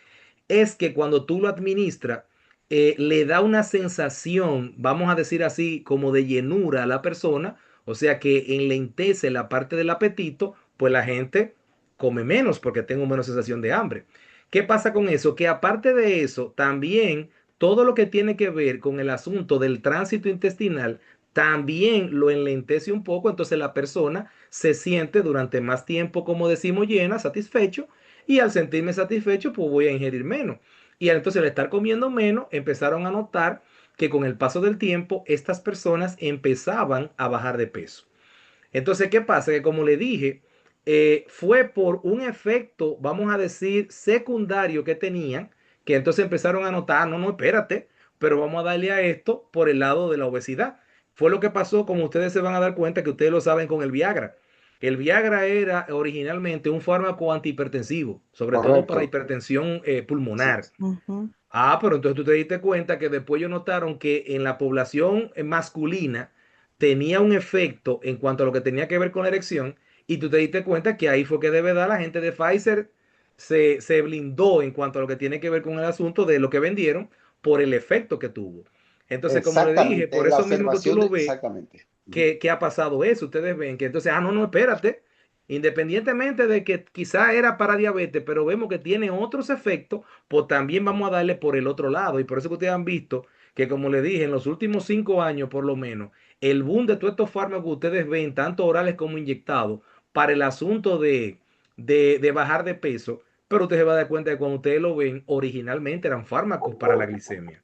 es que cuando tú lo administras, le da una sensación, vamos a decir así, como de llenura a la persona, o sea que enlentece la parte del apetito, pues la gente come menos porque tengo menos sensación de hambre. ¿Qué pasa con eso? Que aparte de eso, también todo lo que tiene que ver con el asunto del tránsito intestinal, también lo enlentece un poco, entonces la persona se siente durante más tiempo, como decimos, llena, satisfecho, y al sentirme satisfecho, pues voy a ingerir menos. Y entonces al estar comiendo menos, empezaron a notar que con el paso del tiempo, estas personas empezaban a bajar de peso. Entonces, ¿qué pasa? Que como le dije, fue por un efecto, vamos a decir, secundario que tenían, que entonces empezaron a notar, no, no, espérate, pero vamos a darle a esto por el lado de la obesidad. Fue lo que pasó, como ustedes se van a dar cuenta, que ustedes lo saben con el Viagra. El Viagra era originalmente un fármaco antihipertensivo, sobre todo para Correcto. hipertensión Sí. pulmonar. Ujú. Pero entonces tú te diste cuenta que después ellos notaron que en la población masculina tenía un efecto en cuanto a lo que tenía que ver con la erección, y tú te diste cuenta que ahí fue que de verdad la gente de Pfizer se blindó en cuanto a lo que tiene que ver con el asunto de lo que vendieron por el efecto que tuvo. Entonces, como le dije, Exactamente, por la eso mismo que tú observación de, lo ves, exactamente. que ha pasado eso. Ustedes ven que entonces, no, no, espérate. Independientemente de que quizá era para diabetes, pero vemos que tiene otros efectos, pues también vamos a darle por el otro lado. Y por eso que ustedes han visto que, como le dije, en los últimos 5 años por lo menos, el boom de todos estos fármacos que ustedes ven, tanto orales como inyectados, para el asunto de bajar de peso, pero usted se va a dar cuenta que cuando ustedes lo ven, originalmente eran fármacos para la glicemia.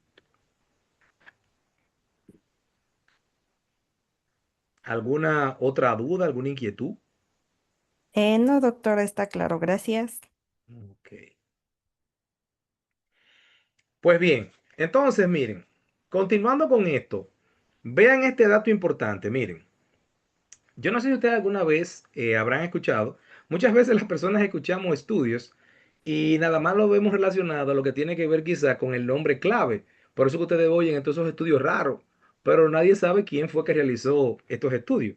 ¿Alguna otra duda, alguna inquietud? No, doctora, está claro, gracias. Ok. Pues bien, entonces miren, continuando con esto, vean este dato importante, miren. Yo no sé si ustedes alguna vez habrán escuchado, muchas veces las personas escuchamos estudios y nada más lo vemos relacionado a lo que tiene que ver quizá con el nombre clave. Por eso que ustedes oyen estos esos estudios raros, pero nadie sabe quién fue que realizó estos estudios.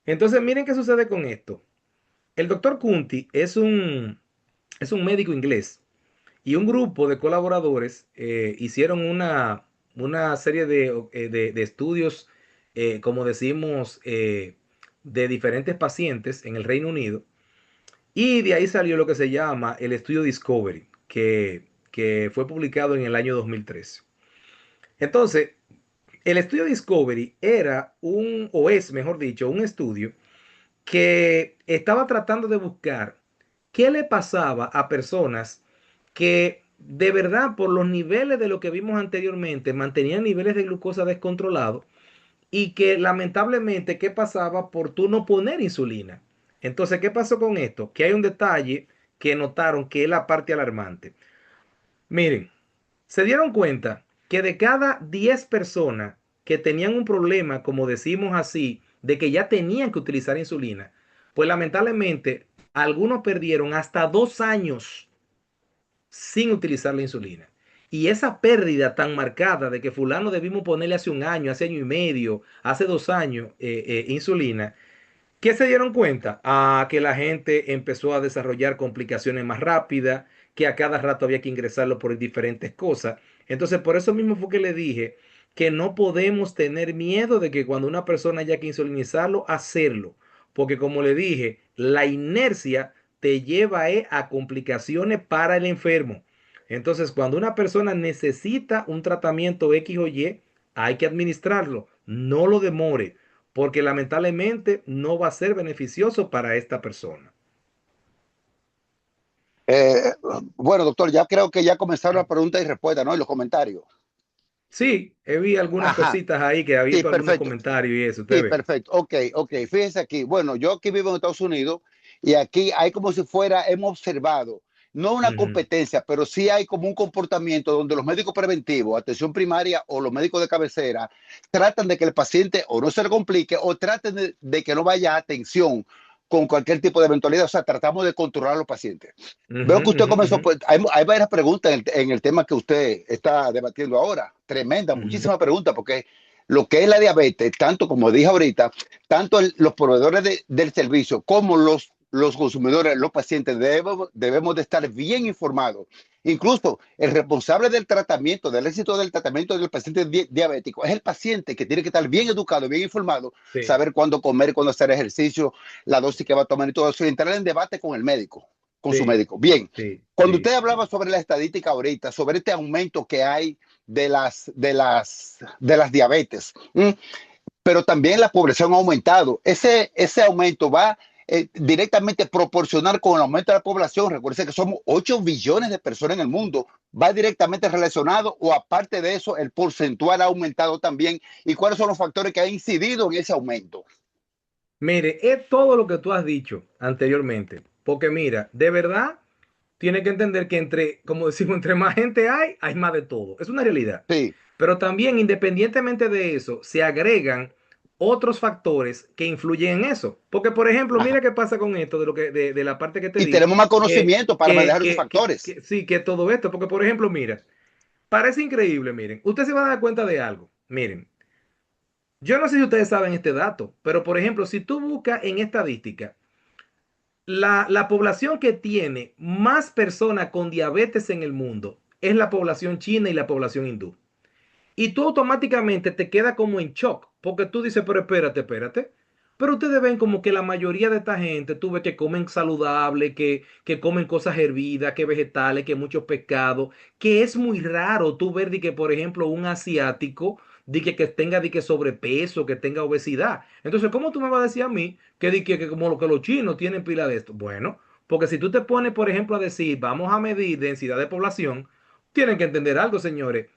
Entonces miren qué sucede con esto. El doctor Kunti es un médico inglés y un grupo de colaboradores hicieron una serie de estudios, como decimos, de diferentes pacientes en el Reino Unido. Y de ahí salió lo que se llama el estudio Discovery, que fue publicado en el año 2013. Entonces, el estudio Discovery era o es, mejor dicho, un estudio que estaba tratando de buscar qué le pasaba a personas que de verdad, por los niveles de lo que vimos anteriormente, mantenían niveles de glucosa descontrolados y que lamentablemente, ¿qué pasaba por tú no poner insulina? Entonces, ¿qué pasó con esto? Que hay un detalle que notaron que es la parte alarmante. Miren, se dieron cuenta que de cada 10 personas que tenían un problema, como decimos así, de que ya tenían que utilizar insulina, pues lamentablemente algunos perdieron hasta 2 años sin utilizar la insulina. Y esa pérdida tan marcada de que fulano debimos ponerle hace un año, hace año y medio, hace 2 años insulina, ¿qué se dieron cuenta? Que la gente empezó a desarrollar complicaciones más rápidas, que a cada rato había que ingresarlo por diferentes cosas. Entonces, por eso mismo fue que le dije que no podemos tener miedo de que cuando una persona haya que insulinizarlo, hacerlo. Porque como le dije, la inercia te lleva a complicaciones para el enfermo. Entonces, cuando una persona necesita un tratamiento X o Y, hay que administrarlo. No lo demore porque lamentablemente no va a ser beneficioso para esta persona. Eh, bueno, doctor, ya creo que ya comenzaron las preguntas y respuestas, ¿no? Y los comentarios. Sí, vi algunas Ajá, cositas ahí que había sí, visto algunos perfecto. comentarios y eso, usted Sí, ve. perfecto. Ok, ok. Fíjense aquí. Bueno, yo aquí vivo en Estados Unidos y aquí hay como si fuera, hemos observado, no una Ujú. competencia, pero sí hay como un comportamiento donde los médicos preventivos, atención primaria o los médicos de cabecera tratan de que el paciente o no se le complique o traten de que no vaya a atención con cualquier tipo de eventualidad. O sea, tratamos de controlar a los pacientes. Ujú, Veo que usted ujú, comenzó, ujú, pues, hay varias preguntas en el tema que usted está debatiendo ahora. Tremenda, ujú. muchísimas preguntas, porque lo que es la diabetes, tanto como dije ahorita, tanto los proveedores del servicio como los consumidores, los pacientes, debemos de estar bien informados. Incluso el responsable del tratamiento, del éxito del tratamiento del paciente diabético, es el paciente que tiene que estar bien educado, bien informado, Sí, saber cuándo comer, cuándo hacer ejercicio, la dosis que va a tomar y todo eso, y entrar en debate con el médico, con su sí, médico. Bien, sí, cuando sí. usted hablaba sobre la estadística ahorita, sobre este aumento que hay de las diabetes, pero también la población ha aumentado. Ese aumento va directamente proporcional con el aumento de la población. Recuerden que somos 8 billones de personas en el mundo. ¿Va directamente relacionado o aparte de eso el porcentual ha aumentado también? ¿Y cuáles son los factores que han incidido en ese aumento? Mire, es todo lo que tú has dicho anteriormente. Porque mira, de verdad, tiene que entender que entre, como decimos, entre más gente hay más de todo. Es una realidad. Sí. Pero también, independientemente de eso, se agregan otros factores que influyen en eso. Porque, por ejemplo, Ajá. mira qué pasa con esto de lo de la parte que te Y di, tenemos más conocimiento para manejar esos factores. sí, que todo esto. Porque, por ejemplo, mira, parece increíble, miren. Usted se va a dar cuenta de algo. Miren, yo no sé si ustedes saben este dato, pero por ejemplo, si tú buscas en estadística, la población que tiene más personas con diabetes en el mundo es la población china y la población hindú. Y tú automáticamente te quedas como en shock, porque tú dices, pero espérate, espérate. Pero ustedes ven como que la mayoría de esta gente, tú ves que comen saludable, que comen cosas hervidas, que vegetales, que muchos pescados, que es muy raro tú ver de que, por ejemplo, un asiático, que tenga de que sobrepeso, que tenga obesidad. Entonces, ¿cómo tú me vas a decir a mí que como lo que los chinos tienen pila de esto? Bueno, porque si tú te pones, por ejemplo, a decir, vamos a medir densidad de población, tienen que entender algo, señores.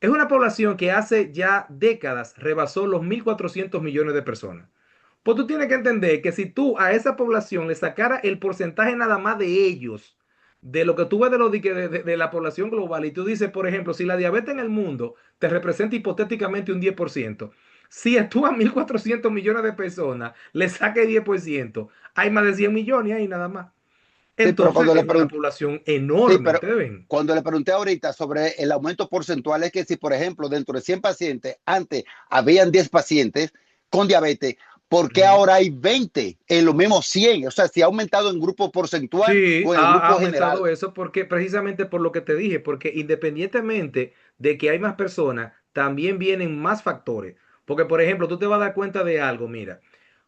Es una población que hace ya décadas rebasó los 1.400 millones de personas. Pues tú tienes que entender que si tú a esa población le sacara el porcentaje nada más de ellos, de lo que tú ves de la población global, y tú dices, por ejemplo, si la diabetes en el mundo te representa hipotéticamente un 10%, si tú a 1.400 millones de personas le saques 10%, hay más de 100 millones ahí nada más. Sí, pero Entonces cuando le es una pregunté, población sí, enorme, pero ¿ustedes ven? cuando le pregunté ahorita sobre el aumento porcentual, es que si, por ejemplo, dentro de 100 pacientes, antes habían 10 pacientes con diabetes, ¿por qué Ujú. ahora hay 20 en los mismos 100? O sea, si ha aumentado en grupo porcentual Sí, o en el ha grupo general. aumentado eso porque precisamente por lo que te dije, porque independientemente de que hay más personas, también vienen más factores. Porque, por ejemplo, tú te vas a dar cuenta de algo, mira.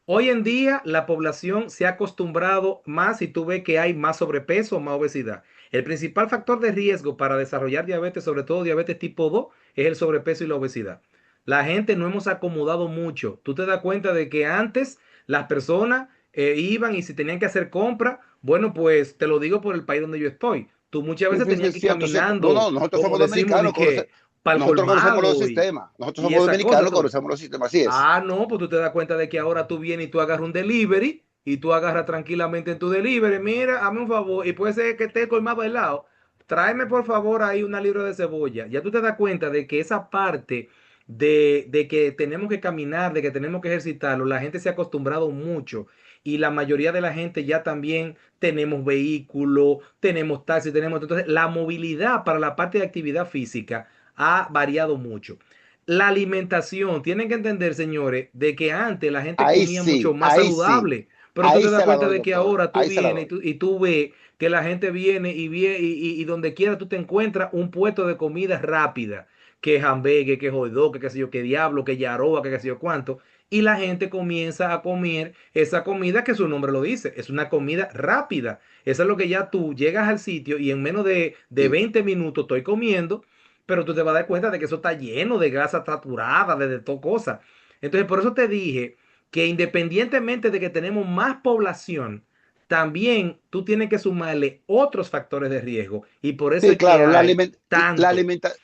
Hoy en día la población se ha acostumbrado más y tú ves que hay más sobrepeso, más obesidad. El principal factor de riesgo para desarrollar diabetes, sobre todo diabetes tipo 2, es el sobrepeso y la obesidad. La gente no hemos acomodado mucho. Tú te das cuenta de que antes las personas iban y si tenían que hacer compras, bueno, pues te lo digo por el país donde yo estoy. Tú muchas Sí, veces sí, sí, tenías es que ir cierto, cierto. No, caminando, no, nosotros como somos decimos, de dominicanos, que para el nosotros conocemos los colmado sistemas. Nosotros y somos esa cosa. dominicanos, conocemos los sistemas, así es. Ah, no, pues tú te das cuenta de que ahora tú vienes y tú agarras un delivery y tú agarras tranquilamente en tu delivery. Mira, hazme un favor y puede ser que esté colmado al lado. Tráeme por favor ahí una libra de cebolla. Ya tú te das cuenta de que esa parte de que tenemos que caminar, de que tenemos que ejercitarlo, la gente se ha acostumbrado mucho y la mayoría de la gente ya también tenemos vehículo, tenemos taxi, tenemos... Entonces, la movilidad para la parte de actividad física ha variado mucho. La alimentación, tienen que entender, señores, de que antes la gente Ahí comía mucho sí, más ahí sí. saludable, pero tú Ahí te das se la cuenta doy, de que doctor. ahora tú Ahí se la vienes doy. y tú ves que la gente viene y donde quiera tú te encuentras un puesto de comida rápida, que jambegue, que hot dog, que qué sé yo, que diablo, que yaroa, que qué sé yo cuánto, y la gente comienza a comer esa comida que su nombre lo dice, es una comida rápida. Eso es lo que ya tú llegas al sitio y en menos de Sí. 20 minutos estoy comiendo, pero tú te vas a dar cuenta de que eso está lleno de grasa saturada, de todo cosa. Entonces, por eso te dije que independientemente de que tenemos más población, también tú tienes que sumarle otros factores de riesgo y por eso Sí, es que claro, hay tanto.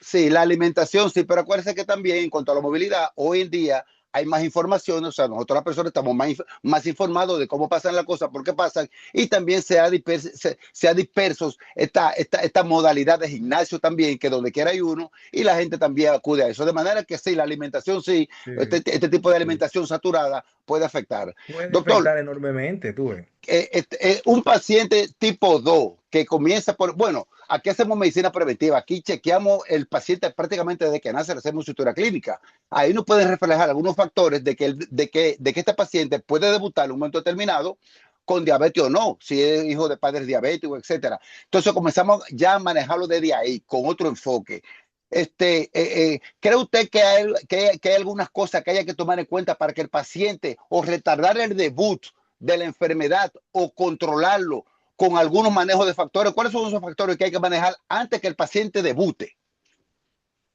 sí, la alimentación, sí, pero acuérdense que también en cuanto a la movilidad, hoy en día hay más información, o sea, nosotros las personas estamos más informados de cómo pasan las cosas, por qué pasan, y también se ha dispersos esta modalidad de gimnasio también, que donde quiera hay uno, y la gente también acude a eso. De manera que sí, la alimentación, sí, Sí, este tipo de sí. alimentación saturada puede afectar. Puede Doctor, afectar enormemente, tú ves. un paciente tipo 2 que comienza por, bueno, aquí hacemos medicina preventiva, aquí chequeamos el paciente prácticamente desde que nace, le hacemos su historia clínica. Ahí nos pueden reflejar algunos factores de que este paciente puede debutar en un momento determinado con diabetes o no, si es hijo de padres diabéticos, etcétera. Entonces comenzamos ya a manejarlo desde ahí, con otro enfoque. ¿Cree usted que hay algunas cosas que haya que tomar en cuenta para que el paciente o retardar el debut de la enfermedad o controlarlo con algunos manejos de factores? ¿Cuáles son esos factores que hay que manejar antes que el paciente debute?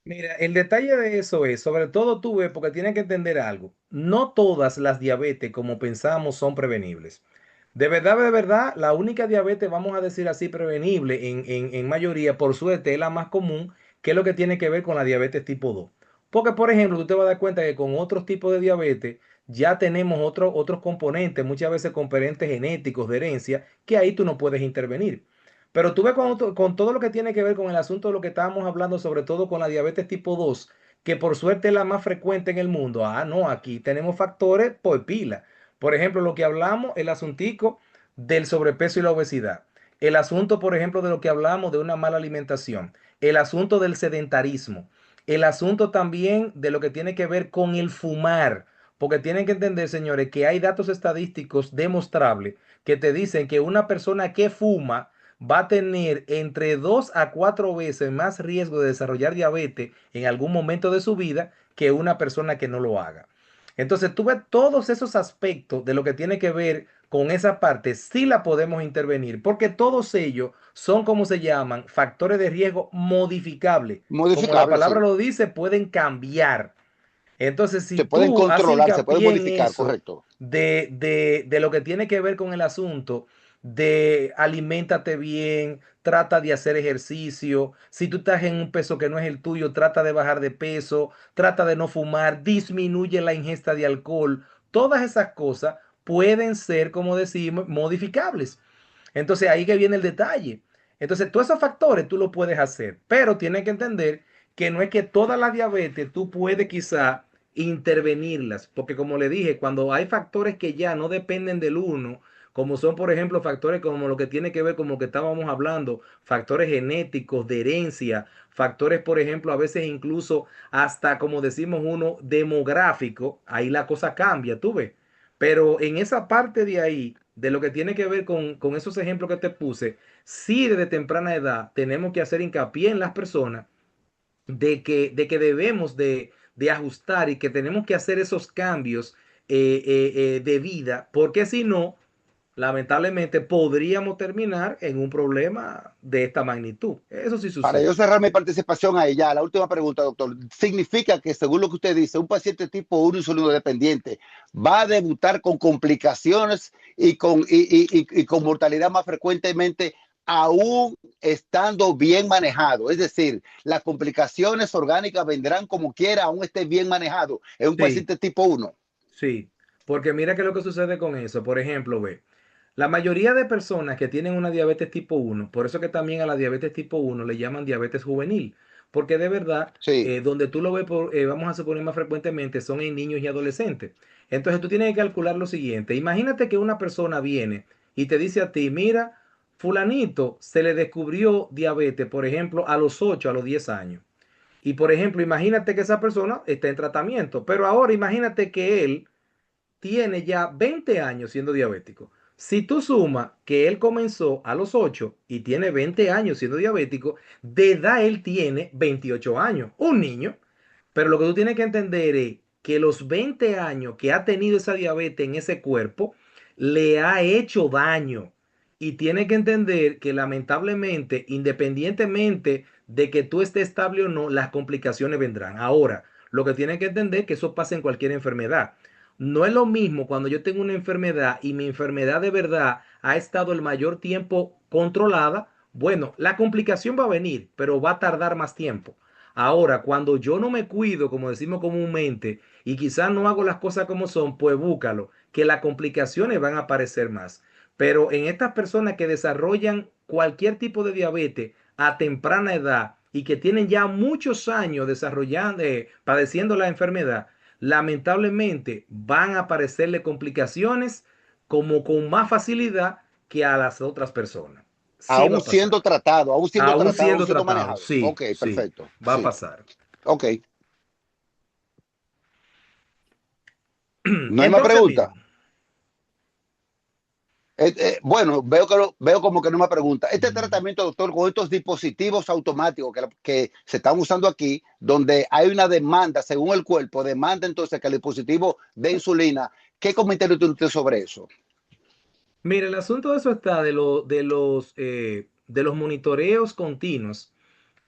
Mira, el detalle de eso es, sobre todo tú ves, porque tienes que entender algo. No todas las diabetes, como pensamos, son prevenibles. De verdad, la única diabetes, vamos a decir así, prevenible en mayoría, por suerte, es la más común, que es lo que tiene que ver con la diabetes tipo 2. Porque, por ejemplo, tú te vas a dar cuenta que con otros tipos de diabetes ya tenemos otros componentes, muchas veces componentes genéticos de herencia, que ahí tú no puedes intervenir. Pero tú ves con todo lo que tiene que ver con el asunto de lo que estábamos hablando, sobre todo con la diabetes tipo 2, que por suerte es la más frecuente en el mundo. Ah, no, aquí tenemos factores por pila. Por ejemplo, lo que hablamos, el asuntico del sobrepeso y la obesidad. El asunto, por ejemplo, de lo que hablamos de una mala alimentación. El asunto del sedentarismo. El asunto también de lo que tiene que ver con el fumar. Porque tienen que entender, señores, que hay datos estadísticos demostrables que te dicen que una persona que fuma va a tener entre 2 a 4 veces más riesgo de desarrollar diabetes en algún momento de su vida que una persona que no lo haga. Entonces, tú ves todos esos aspectos de lo que tiene que ver con esa parte, sí la podemos intervenir, porque todos ellos son, como se llaman, factores de riesgo modificables. Como la Modificable, palabra sí. lo dice, pueden cambiar. Entonces, si Se pueden tú haces controlar, se pueden hincapié en modificar, eso correcto. de lo que tiene que ver con el asunto de aliméntate bien, trata de hacer ejercicio, si tú estás en un peso que no es el tuyo, trata de bajar de peso, trata de no fumar, disminuye la ingesta de alcohol, todas esas cosas pueden ser, como decimos, modificables. Entonces ahí que viene el detalle. Entonces todos esos factores tú lo puedes hacer, pero tienes que entender que no es que toda la diabetes tú puedes quizá intervenirlas, porque como le dije, cuando hay factores que ya no dependen del uno, como son por ejemplo factores como lo que tiene que ver con lo que estábamos hablando, factores genéticos, de herencia, factores por ejemplo a veces incluso hasta como decimos uno demográfico, ahí la cosa cambia, tú ves. Pero en esa parte de ahí, de lo que tiene que ver con esos ejemplos que te puse, sí desde temprana edad tenemos que hacer hincapié en las personas de que debemos de ajustar y que tenemos que hacer esos cambios de vida, porque si no, lamentablemente podríamos terminar en un problema de esta magnitud. Eso sí Para sucede. yo cerrar mi participación ahí, ya, la última pregunta, doctor. ¿Significa que, según lo que usted dice, un paciente tipo 1 insulino dependiente va a debutar con complicaciones y con mortalidad más frecuentemente, aún estando bien manejado? Es decir, las complicaciones orgánicas vendrán como quiera, aún esté bien manejado. Es un Sí, paciente tipo 1. sí, porque mira qué es lo que sucede con eso. Por ejemplo, ve, la mayoría de personas que tienen una diabetes tipo uno, por eso que también a la diabetes tipo uno le llaman diabetes juvenil, porque de verdad, Sí. donde tú lo ves, vamos a suponer más frecuentemente, son en niños y adolescentes. Entonces tú tienes que calcular lo siguiente. Imagínate que una persona viene y te dice a ti, mira, fulanito se le descubrió diabetes, por ejemplo, a los 8, a los 10 años. Y por ejemplo, imagínate que esa persona está en tratamiento, pero ahora imagínate que él tiene ya 20 años siendo diabético. Si tú sumas que él comenzó a los 8 y tiene 20 años siendo diabético, de edad él tiene 28 años, un niño. Pero lo que tú tienes que entender es que los 20 años que ha tenido esa diabetes en ese cuerpo le ha hecho daño. Y tienes que entender que lamentablemente, independientemente de que tú estés estable o no, las complicaciones vendrán. Ahora, lo que tienes que entender es que eso pasa en cualquier enfermedad. No es lo mismo cuando yo tengo una enfermedad y mi enfermedad de verdad ha estado el mayor tiempo controlada. Bueno, la complicación va a venir, pero va a tardar más tiempo. Ahora, cuando yo no me cuido, como decimos comúnmente, y quizás no hago las cosas como son, pues búscalo, que las complicaciones van a aparecer más. Pero en estas personas que desarrollan cualquier tipo de diabetes a temprana edad y que tienen ya muchos años desarrollando, padeciendo la enfermedad, lamentablemente van a aparecerle complicaciones como con más facilidad que a las otras personas. Sí va Aún a pasar. siendo tratado, aún siendo Aún tratado, aún siendo siendo tratado, manejado. sí, Ok, sí, perfecto. va a Sí. pasar. Ok. No hay más Entonces, preguntas. miren, Bueno, veo como que no me pregunta. Este tratamiento, doctor, con estos dispositivos automáticos que se están usando aquí, donde hay una demanda, según el cuerpo, demanda entonces que el dispositivo de insulina, ¿qué comentario tiene usted sobre eso? mire, el asunto de eso está de los monitoreos continuos.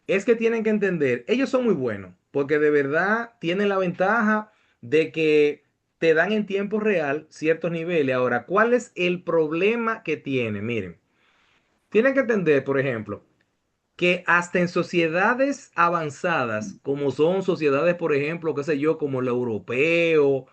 Es que tienen que entender, ellos son muy buenos, porque de verdad tienen la ventaja de que te dan en tiempo real ciertos niveles. Ahora, ¿cuál es el problema que tiene? Miren, tienen que entender, por ejemplo, que hasta en sociedades avanzadas, como son sociedades, por ejemplo, qué sé yo, como el europeo,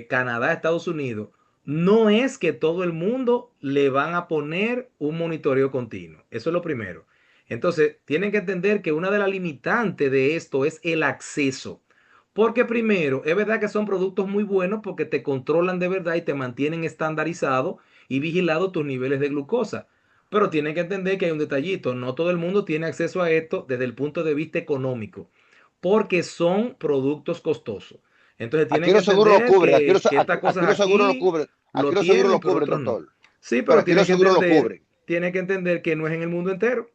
Canadá, Estados Unidos, no es que todo el mundo le van a poner un monitoreo continuo. Eso es lo primero. Entonces, tienen que entender que una de las limitantes de esto es el acceso. Porque primero, es verdad que son productos muy buenos porque te controlan de verdad y te mantienen estandarizado y vigilado tus niveles de glucosa. Pero tienen que entender que hay un detallito, no todo el mundo tiene acceso a esto desde el punto de vista económico, porque son productos costosos. Entonces Aquí tienen que los seguros lo entender cubren, que estas cosas aquí los seguros lo aquí cubren, aquí lo los seguros tienen, lo pero cubren, otros no. doctor. Sí, Pero pero aquí los seguros lo cubren. tienen que entender que no es en el mundo entero.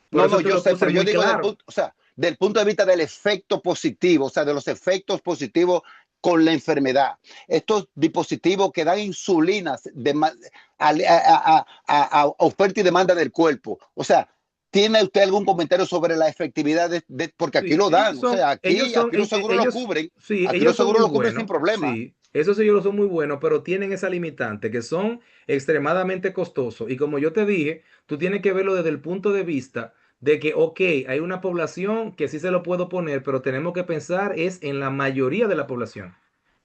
Por No, eso no, te yo lo sé, puse pero yo muy digo claro. o sea, del punto de vista del efecto positivo, o sea, de los efectos positivos con la enfermedad. Estos dispositivos que dan insulinas a oferta y demanda del cuerpo. O sea, ¿tiene usted algún comentario sobre la efectividad porque aquí Sí, lo dan? O sea, aquí los seguros lo cubren, sí, aquí ellos los son seguros muy lo cubren sin buenos, problema. sí, esos seguros son muy buenos, pero tienen esa limitante que son extremadamente costosos. Y como yo te dije, tú tienes que verlo desde el punto de vista de que, ok, hay una población que sí se lo puedo poner, pero tenemos que pensar es en la mayoría de la población.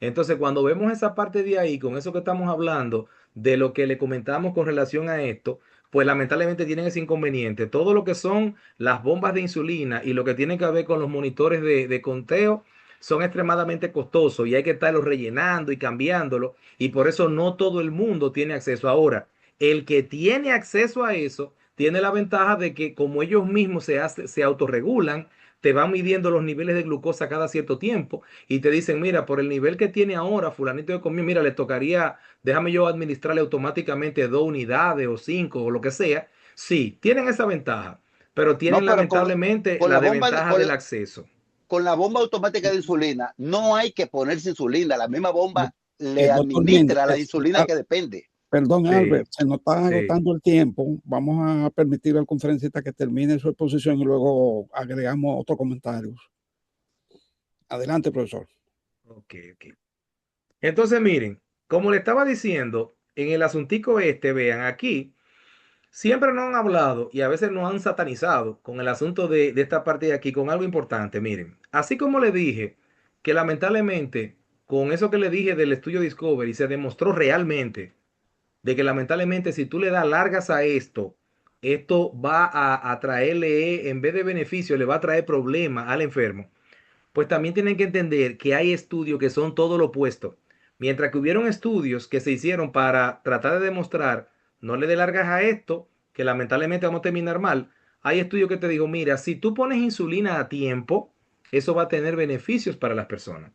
Entonces, cuando vemos esa parte de ahí, con eso que estamos hablando, de lo que le comentamos con relación a esto, pues lamentablemente tienen ese inconveniente. Todo lo que son las bombas de insulina y lo que tiene que ver con los monitores de conteo son extremadamente costosos y hay que estarlos rellenando y cambiándolo y por eso no todo el mundo tiene acceso. Ahora, el que tiene acceso a eso tiene la ventaja de que como ellos mismos se autorregulan, te van midiendo los niveles de glucosa cada cierto tiempo y te dicen, mira, por el nivel que tiene ahora, fulanito de conmigo, mira, le tocaría, déjame yo administrarle automáticamente 2 unidades o 5 o lo que sea. Sí, tienen esa ventaja. pero tienen No, pero lamentablemente con la la bomba, desventaja del acceso. con la bomba automática de insulina, no hay que ponerse insulina. La misma bomba le Doctor Méndez, administra la insulina que depende. perdón, Sí, Albert, se nos está sí. agotando el tiempo. Vamos a permitir al conferencista que termine su exposición y luego agregamos otros comentarios. Adelante, profesor. Ok, ok. Entonces, miren, como le estaba diciendo, en el asuntico este, vean, aquí siempre nos han hablado y a veces nos han satanizado con el asunto de esta parte de aquí, con algo importante. Miren, así como le dije que lamentablemente, con eso que le dije del estudio Discovery, se demostró realmente de que lamentablemente si tú le das largas a esto, esto va a traerle, en vez de beneficio, le va a traer problemas al enfermo. Pues también tienen que entender que hay estudios que son todo lo opuesto. Mientras que hubieron estudios que se hicieron para tratar de demostrar, no le dé largas a esto, que lamentablemente vamos a terminar mal, hay estudios que te digo, mira, si tú pones insulina a tiempo, eso va a tener beneficios para las personas.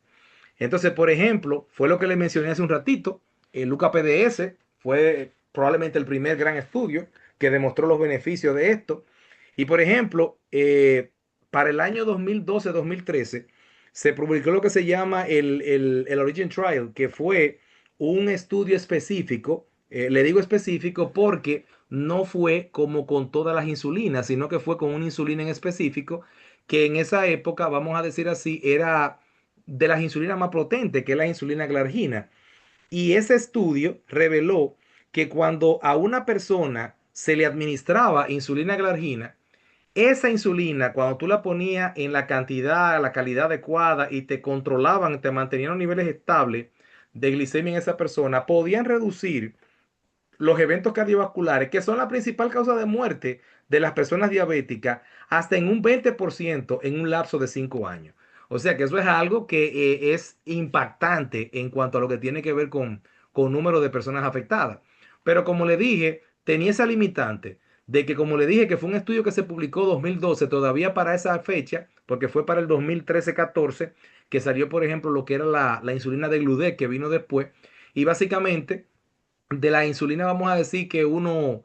Entonces, por ejemplo, fue lo que le mencioné hace un ratito, el Luca PDS fue probablemente el primer gran estudio que demostró los beneficios de esto. Y por ejemplo, para el año 2012-2013 se publicó lo que se llama el Origin Trial, que fue un estudio específico. Le digo específico porque no fue como con todas las insulinas, sino que fue con una insulina en específico, que en esa época, vamos a decir así, era de las insulinas más potentes, que es la insulina glargina. Y ese estudio reveló que cuando a una persona se le administraba insulina glargina, esa insulina, cuando tú la ponías en la cantidad, la calidad adecuada y te controlaban, te mantenían niveles estables de glicemia en esa persona, podían reducir los eventos cardiovasculares, que son la principal causa de muerte de las personas diabéticas, hasta en un 20% en un lapso de 5 años. O sea que eso es algo que es impactante en cuanto a lo que tiene que ver con número de personas afectadas. Pero como le dije, tenía esa limitante de que, como le dije, que fue un estudio que se publicó 2012, todavía para esa fecha, porque fue para el 2013-14, que salió, por ejemplo, lo que era la insulina de Gludec, que vino después, y básicamente de la insulina, vamos a decir que uno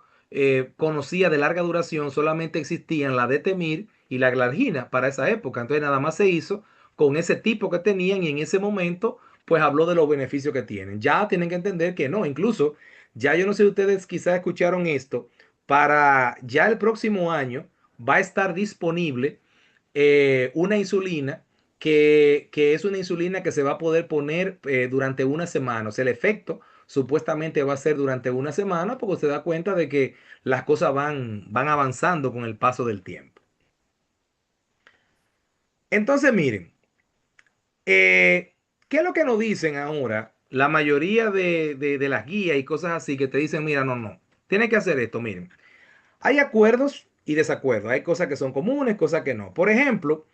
conocía de larga duración, solamente existían la Detemir y la Glargina para esa época. Entonces nada más se hizo con ese tipo que tenían y en ese momento pues habló de los beneficios que tienen. Ya tienen que entender que no, incluso ya yo no sé si ustedes quizás escucharon esto, para ya el próximo año va a estar disponible una insulina que es una insulina que se va a poder poner durante una semana. O sea, el efecto supuestamente va a ser durante una semana porque se da cuenta de que las cosas van avanzando con el paso del tiempo. Entonces, miren, ¿qué es lo que nos dicen ahora? La mayoría de las guías y cosas así que te dicen, mira, no, no, tienes que hacer esto, miren. Hay acuerdos y desacuerdos, hay cosas que son comunes, cosas que no. Por ejemplo,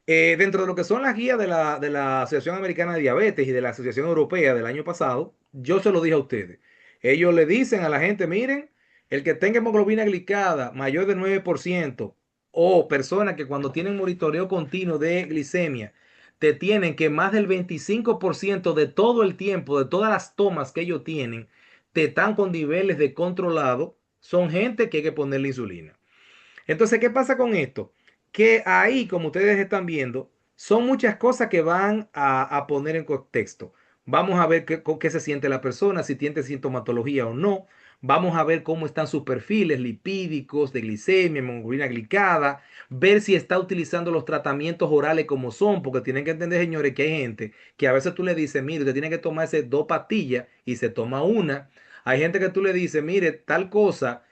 dentro de lo que son las guías de la Asociación Americana de Diabetes y de la Asociación Europea del año pasado, yo se lo dije a ustedes. Ellos le dicen a la gente, miren, el que tenga hemoglobina glicada mayor de 9% o personas que cuando tienen monitoreo continuo de glicemia, te tienen que más del 25% de todo el tiempo, de todas las tomas que ellos tienen, te están con niveles de controlado, son gente que hay que ponerle insulina. Entonces, ¿qué pasa con esto? Que ahí, como ustedes están viendo, son muchas cosas que van a poner en contexto. Vamos a ver con qué se siente la persona, si tiene sintomatología o no. Vamos a ver cómo están sus perfiles lipídicos, de glicemia, hemoglobina glicada, ver si está utilizando los tratamientos orales como son, porque tienen que entender, señores, que hay gente que a veces tú le dices, mire, usted tiene que tomarse 2 pastillas y se toma una. Hay gente que tú le dices, mire, tal cosa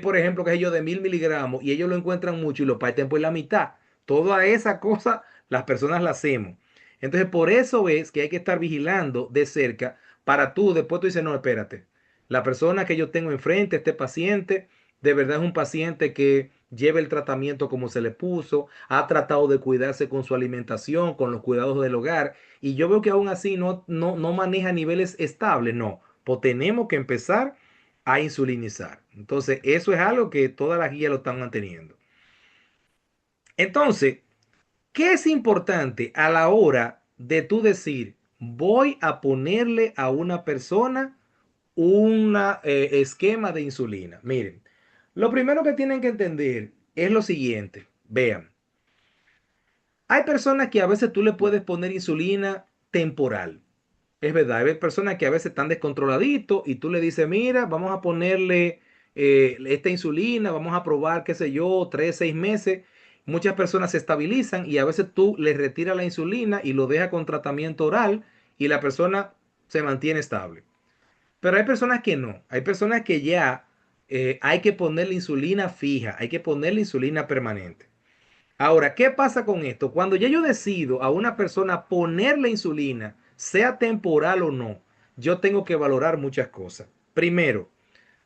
por ejemplo, que es yo de 1000 miligramos y ellos lo encuentran mucho y lo parten por la mitad. Toda esa cosa las personas la hacemos. Entonces, por eso es que hay que estar vigilando de cerca para tú, después tú dices, no, espérate, la persona que yo tengo enfrente, este paciente, de verdad es un paciente que lleva el tratamiento como se le puso, ha tratado de cuidarse con su alimentación, con los cuidados del hogar, y yo veo que aún así no maneja niveles estables, no, pues tenemos que empezar a insulinizar. Entonces, eso es algo que todas las guías lo están manteniendo. Entonces, ¿qué es importante a la hora de tú decir, voy a ponerle a una persona un esquema de insulina? Miren, lo primero que tienen que entender es lo siguiente. Vean, hay personas que a veces tú le puedes poner insulina temporal. Es verdad, hay personas que a veces están descontroladitos y tú le dices, mira, vamos a ponerle esta insulina, vamos a probar, qué sé yo, 3, 6 meses. Muchas personas se estabilizan y a veces tú le retiras la insulina y lo dejas con tratamiento oral y la persona se mantiene estable. Pero hay personas que no, hay personas que ya hay que ponerle insulina fija, hay que ponerle insulina permanente. Ahora, ¿qué pasa con esto? Cuando ya yo decido a una persona ponerle insulina, sea temporal o no, yo tengo que valorar muchas cosas. Primero,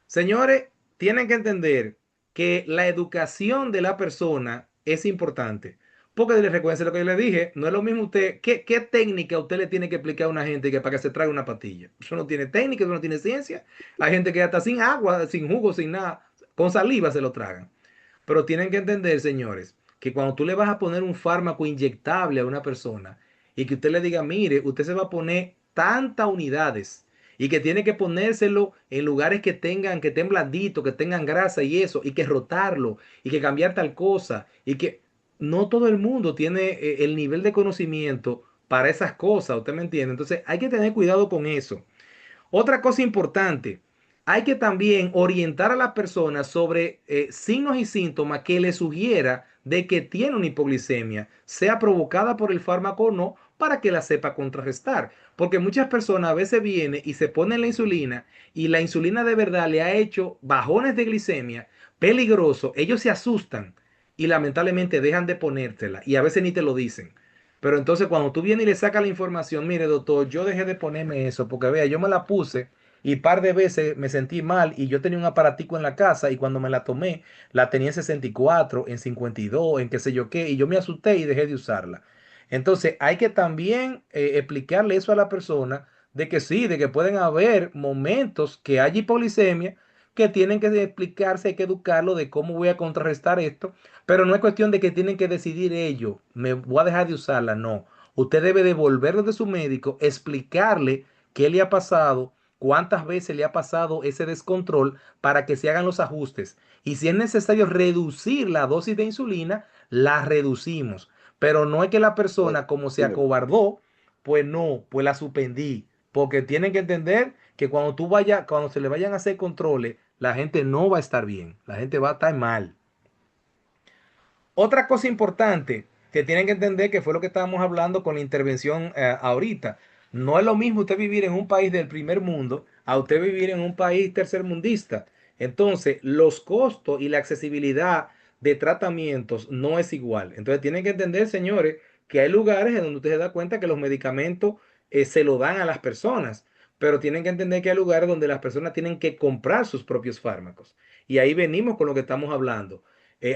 señores, tienen que entender que la educación de la persona es importante. Porque les recuerden lo que yo les dije, no es lo mismo usted, ¿qué técnica usted le tiene que explicar a una gente que para que se trague una pastilla? Eso no tiene técnica, eso no tiene ciencia. Hay gente que hasta sin agua, sin jugo, sin nada, con saliva se lo tragan. Pero tienen que entender, señores, que cuando tú le vas a poner un fármaco inyectable a una persona y que usted le diga, mire, usted se va a poner tantas unidades y que tiene que ponérselo en lugares que tengan, que estén blanditos, que tengan grasa y eso, y que rotarlo, y que cambiar tal cosa, y que no todo el mundo tiene el nivel de conocimiento para esas cosas, ¿usted me entiende? Entonces hay que tener cuidado con eso. Otra cosa importante, hay que también orientar a la persona sobre signos y síntomas que le sugiera de que tiene una hipoglicemia, sea provocada por el fármaco o no, para que la sepa contrarrestar. Porque muchas personas a veces vienen y se ponen la insulina y la insulina de verdad le ha hecho bajones de glicemia peligroso. Ellos se asustan y lamentablemente dejan de ponérsela y a veces ni te lo dicen. Pero entonces cuando tú vienes y le sacas la información, mire doctor, yo dejé de ponerme eso porque vea, yo me la puse y par de veces me sentí mal y yo tenía un aparatico en la casa y cuando me la tomé la tenía en 64, en 52, en qué sé yo qué, y yo me asusté y dejé de usarla. Entonces hay que también explicarle eso a la persona de que sí, de que pueden haber momentos que hay hipoglicemia que tienen que explicarse, hay que educarlo de cómo voy a contrarrestar esto, pero no es cuestión de que tienen que decidir ellos, me voy a dejar de usarla, no. Usted debe devolverlo de su médico, explicarle qué le ha pasado, cuántas veces le ha pasado ese descontrol para que se hagan los ajustes. Y si es necesario reducir la dosis de insulina, la reducimos. Pero no es que la persona, como se acobardó, pues no, pues la suspendí. Porque tienen que entender que cuando tú vayas, cuando se le vayan a hacer controles, la gente no va a estar bien, la gente va a estar mal. Otra cosa importante que tienen que entender que fue lo que estábamos hablando con la intervención ahorita. No es lo mismo usted vivir en un país del primer mundo a usted vivir en un país tercermundista. Entonces, los costos y la accesibilidad de tratamientos no es igual. Entonces, tienen que entender, señores, que hay lugares en donde usted se da cuenta que los medicamentos se lo dan a las personas, pero tienen que entender que hay lugares donde las personas tienen que comprar sus propios fármacos. Y ahí venimos con lo que estamos hablando.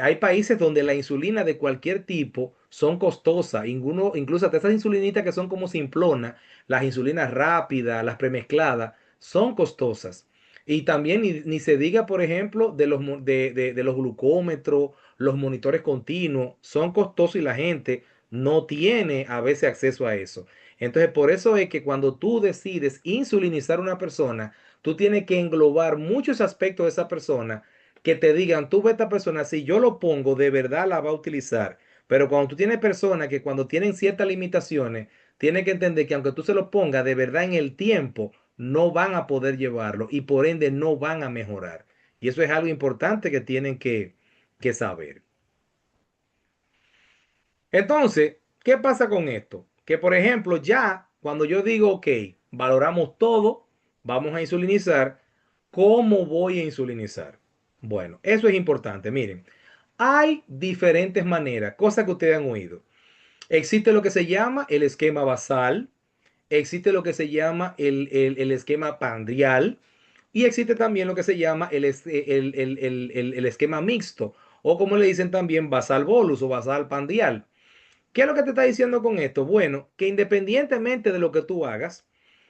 Hay países donde la insulina de cualquier tipo son costosas, incluso hasta esas insulinitas que son como simplona, las insulinas rápidas, las premezcladas, son costosas. Y también ni se diga, por ejemplo, de los glucómetros, los monitores continuos, son costosos y la gente no tiene a veces acceso a eso. Entonces, por eso es que cuando tú decides insulinizar a una persona, tú tienes que englobar muchos aspectos de esa persona que te digan, tú ves a esta persona, si yo lo pongo, de verdad la va a utilizar. Pero cuando tú tienes personas que cuando tienen ciertas limitaciones, tienes que entender que aunque tú se lo pongas, de verdad en el tiempo, no van a poder llevarlo y por ende no van a mejorar. Y eso es algo importante que tienen que saber. Entonces, ¿qué pasa con esto? Que por ejemplo, ya cuando yo digo, ok, valoramos todo, vamos a insulinizar, ¿cómo voy a insulinizar? Bueno, eso es importante. Miren, hay diferentes maneras, cosas que ustedes han oído. Existe lo que se llama el esquema basal, existe lo que se llama el esquema pandrial y existe también lo que se llama el esquema mixto o como le dicen también basal bolus o basal pandrial. ¿Qué es lo que te está diciendo con esto? Bueno, que independientemente de lo que tú hagas,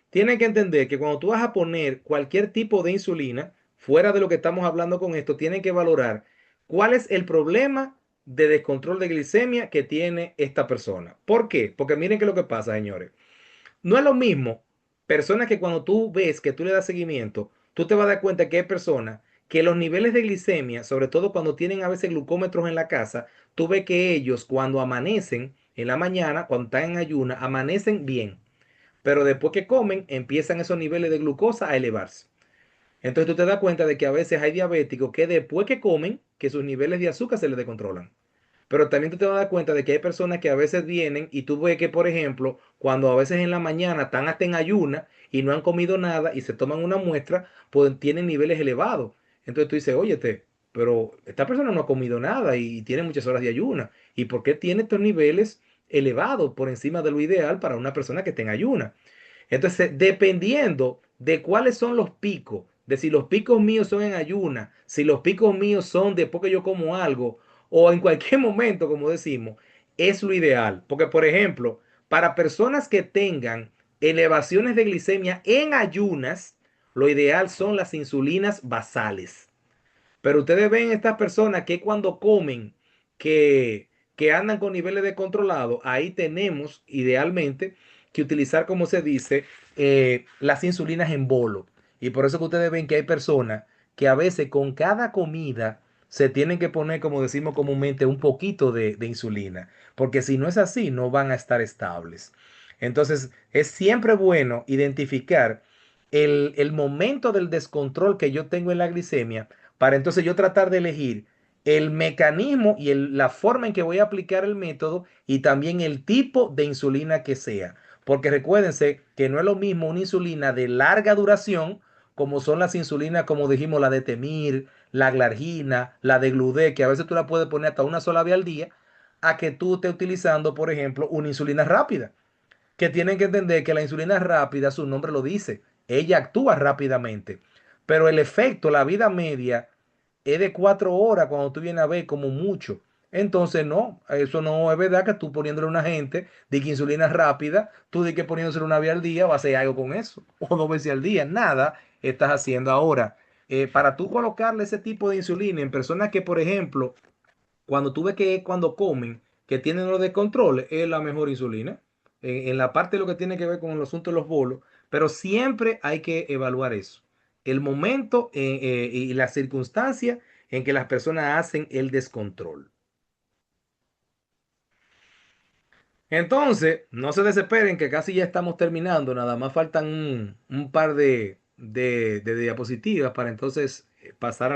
tienes que entender que cuando tú vas a poner cualquier tipo de insulina, fuera de lo que estamos hablando con esto, tienes que valorar cuál es el problema de descontrol de glicemia que tiene esta persona. ¿Por qué? Porque miren qué es lo que pasa, señores. No es lo mismo personas que cuando tú ves que tú le das seguimiento, tú te vas a dar cuenta que hay personas que los niveles de glicemia, sobre todo cuando tienen a veces glucómetros en la casa, tú ves que ellos cuando amanecen en la mañana, cuando están en ayuna, amanecen bien, pero después que comen empiezan esos niveles de glucosa a elevarse. Entonces tú te das cuenta de que a veces hay diabéticos que después que comen, que sus niveles de azúcar se les descontrolan. Pero también tú te vas a dar cuenta de que hay personas que a veces vienen y tú ves que, por ejemplo, cuando a veces en la mañana están hasta en ayuna y no han comido nada y se toman una muestra, pues tienen niveles elevados. Entonces tú dices, óyete, pero esta persona no ha comido nada y tiene muchas horas de ayuna. ¿Y por qué tiene estos niveles elevados por encima de lo ideal para una persona que esté en ayuna? Entonces, dependiendo de cuáles son los picos, de si los picos míos son en ayuna, si los picos míos son después que yo como algo, o en cualquier momento, como decimos, es lo ideal. Porque, por ejemplo, para personas que tengan elevaciones de glicemia en ayunas, lo ideal son las insulinas basales. Pero ustedes ven estas personas que cuando comen, que andan con niveles descontrolados, ahí tenemos idealmente que utilizar, como se dice, las insulinas en bolo. Y por eso que ustedes ven que hay personas que a veces con cada comida se tienen que poner, como decimos comúnmente, un poquito de insulina. Porque si no es así, no van a estar estables. Entonces, es siempre bueno identificar el momento del descontrol que yo tengo en la glicemia para entonces yo tratar de elegir el mecanismo y la forma en que voy a aplicar el método y también el tipo de insulina que sea. Porque recuérdense que no es lo mismo una insulina de larga duración, como son las insulinas, como dijimos, la de Temir, la Glargina, la de Glude, que a veces tú la puedes poner hasta una sola vez al día, a que tú estés utilizando, por ejemplo, una insulina rápida, que tienen que entender que la insulina rápida, su nombre lo dice, ella actúa rápidamente, pero el efecto, la vida media, es de 4 horas cuando tú vienes a ver como mucho. Entonces, no, eso no es verdad que tú poniéndole a una gente de que insulina rápida, tú de que poniéndose una vez al día vas a hacer algo con eso, o 2 veces al día, nada estás haciendo ahora. Para tú colocarle ese tipo de insulina en personas que, por ejemplo, cuando tú ves que cuando comen, que tienen los descontroles, es la mejor insulina. En la parte de lo que tiene que ver con el asunto de los bolos, pero siempre hay que evaluar eso. El momento y la circunstancia en que las personas hacen el descontrol. Entonces, no se desesperen que casi ya estamos terminando, nada más faltan un par de diapositivas para entonces pasar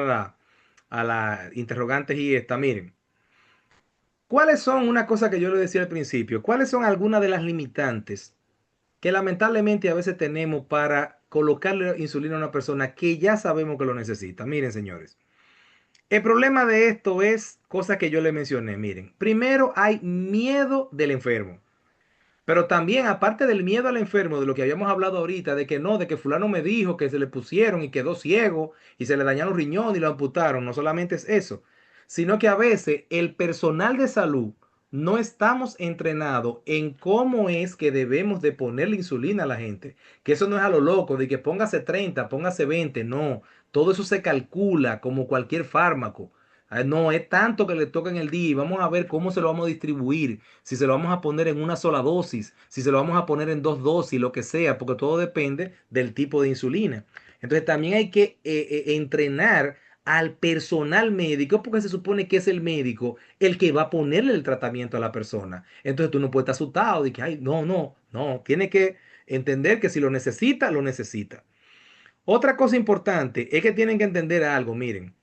a la interrogantes y esta. Miren. ¿Cuáles son una cosa que yo le decía al principio? ¿Cuáles son algunas de las limitantes que lamentablemente a veces tenemos para colocarle insulina a una persona que ya sabemos que lo necesita? Miren, señores, el problema de esto es cosa que yo le mencioné. Miren, primero hay miedo del enfermo. Pero también, aparte del miedo al enfermo, de lo que habíamos hablado ahorita, de que no, de que fulano me dijo que se le pusieron y quedó ciego y se le dañaron los riñones y lo amputaron, no solamente es eso, sino que a veces el personal de salud no estamos entrenados en cómo es que debemos de ponerle insulina a la gente. Que eso no es a lo loco, de que póngase 30, póngase 20, no. Todo eso se calcula como cualquier fármaco. No, es tanto que le toca en el día y vamos a ver cómo se lo vamos a distribuir, si se lo vamos a poner en una sola dosis, si se lo vamos a poner en dos dosis, lo que sea, porque todo depende del tipo de insulina. Entonces también hay que entrenar al personal médico porque se supone que es el médico el que va a ponerle el tratamiento a la persona. Entonces tú no puedes estar asustado de que, ay, no, no, no, tiene que entender que si lo necesita, lo necesita. Otra cosa importante es que tienen que entender algo, miren.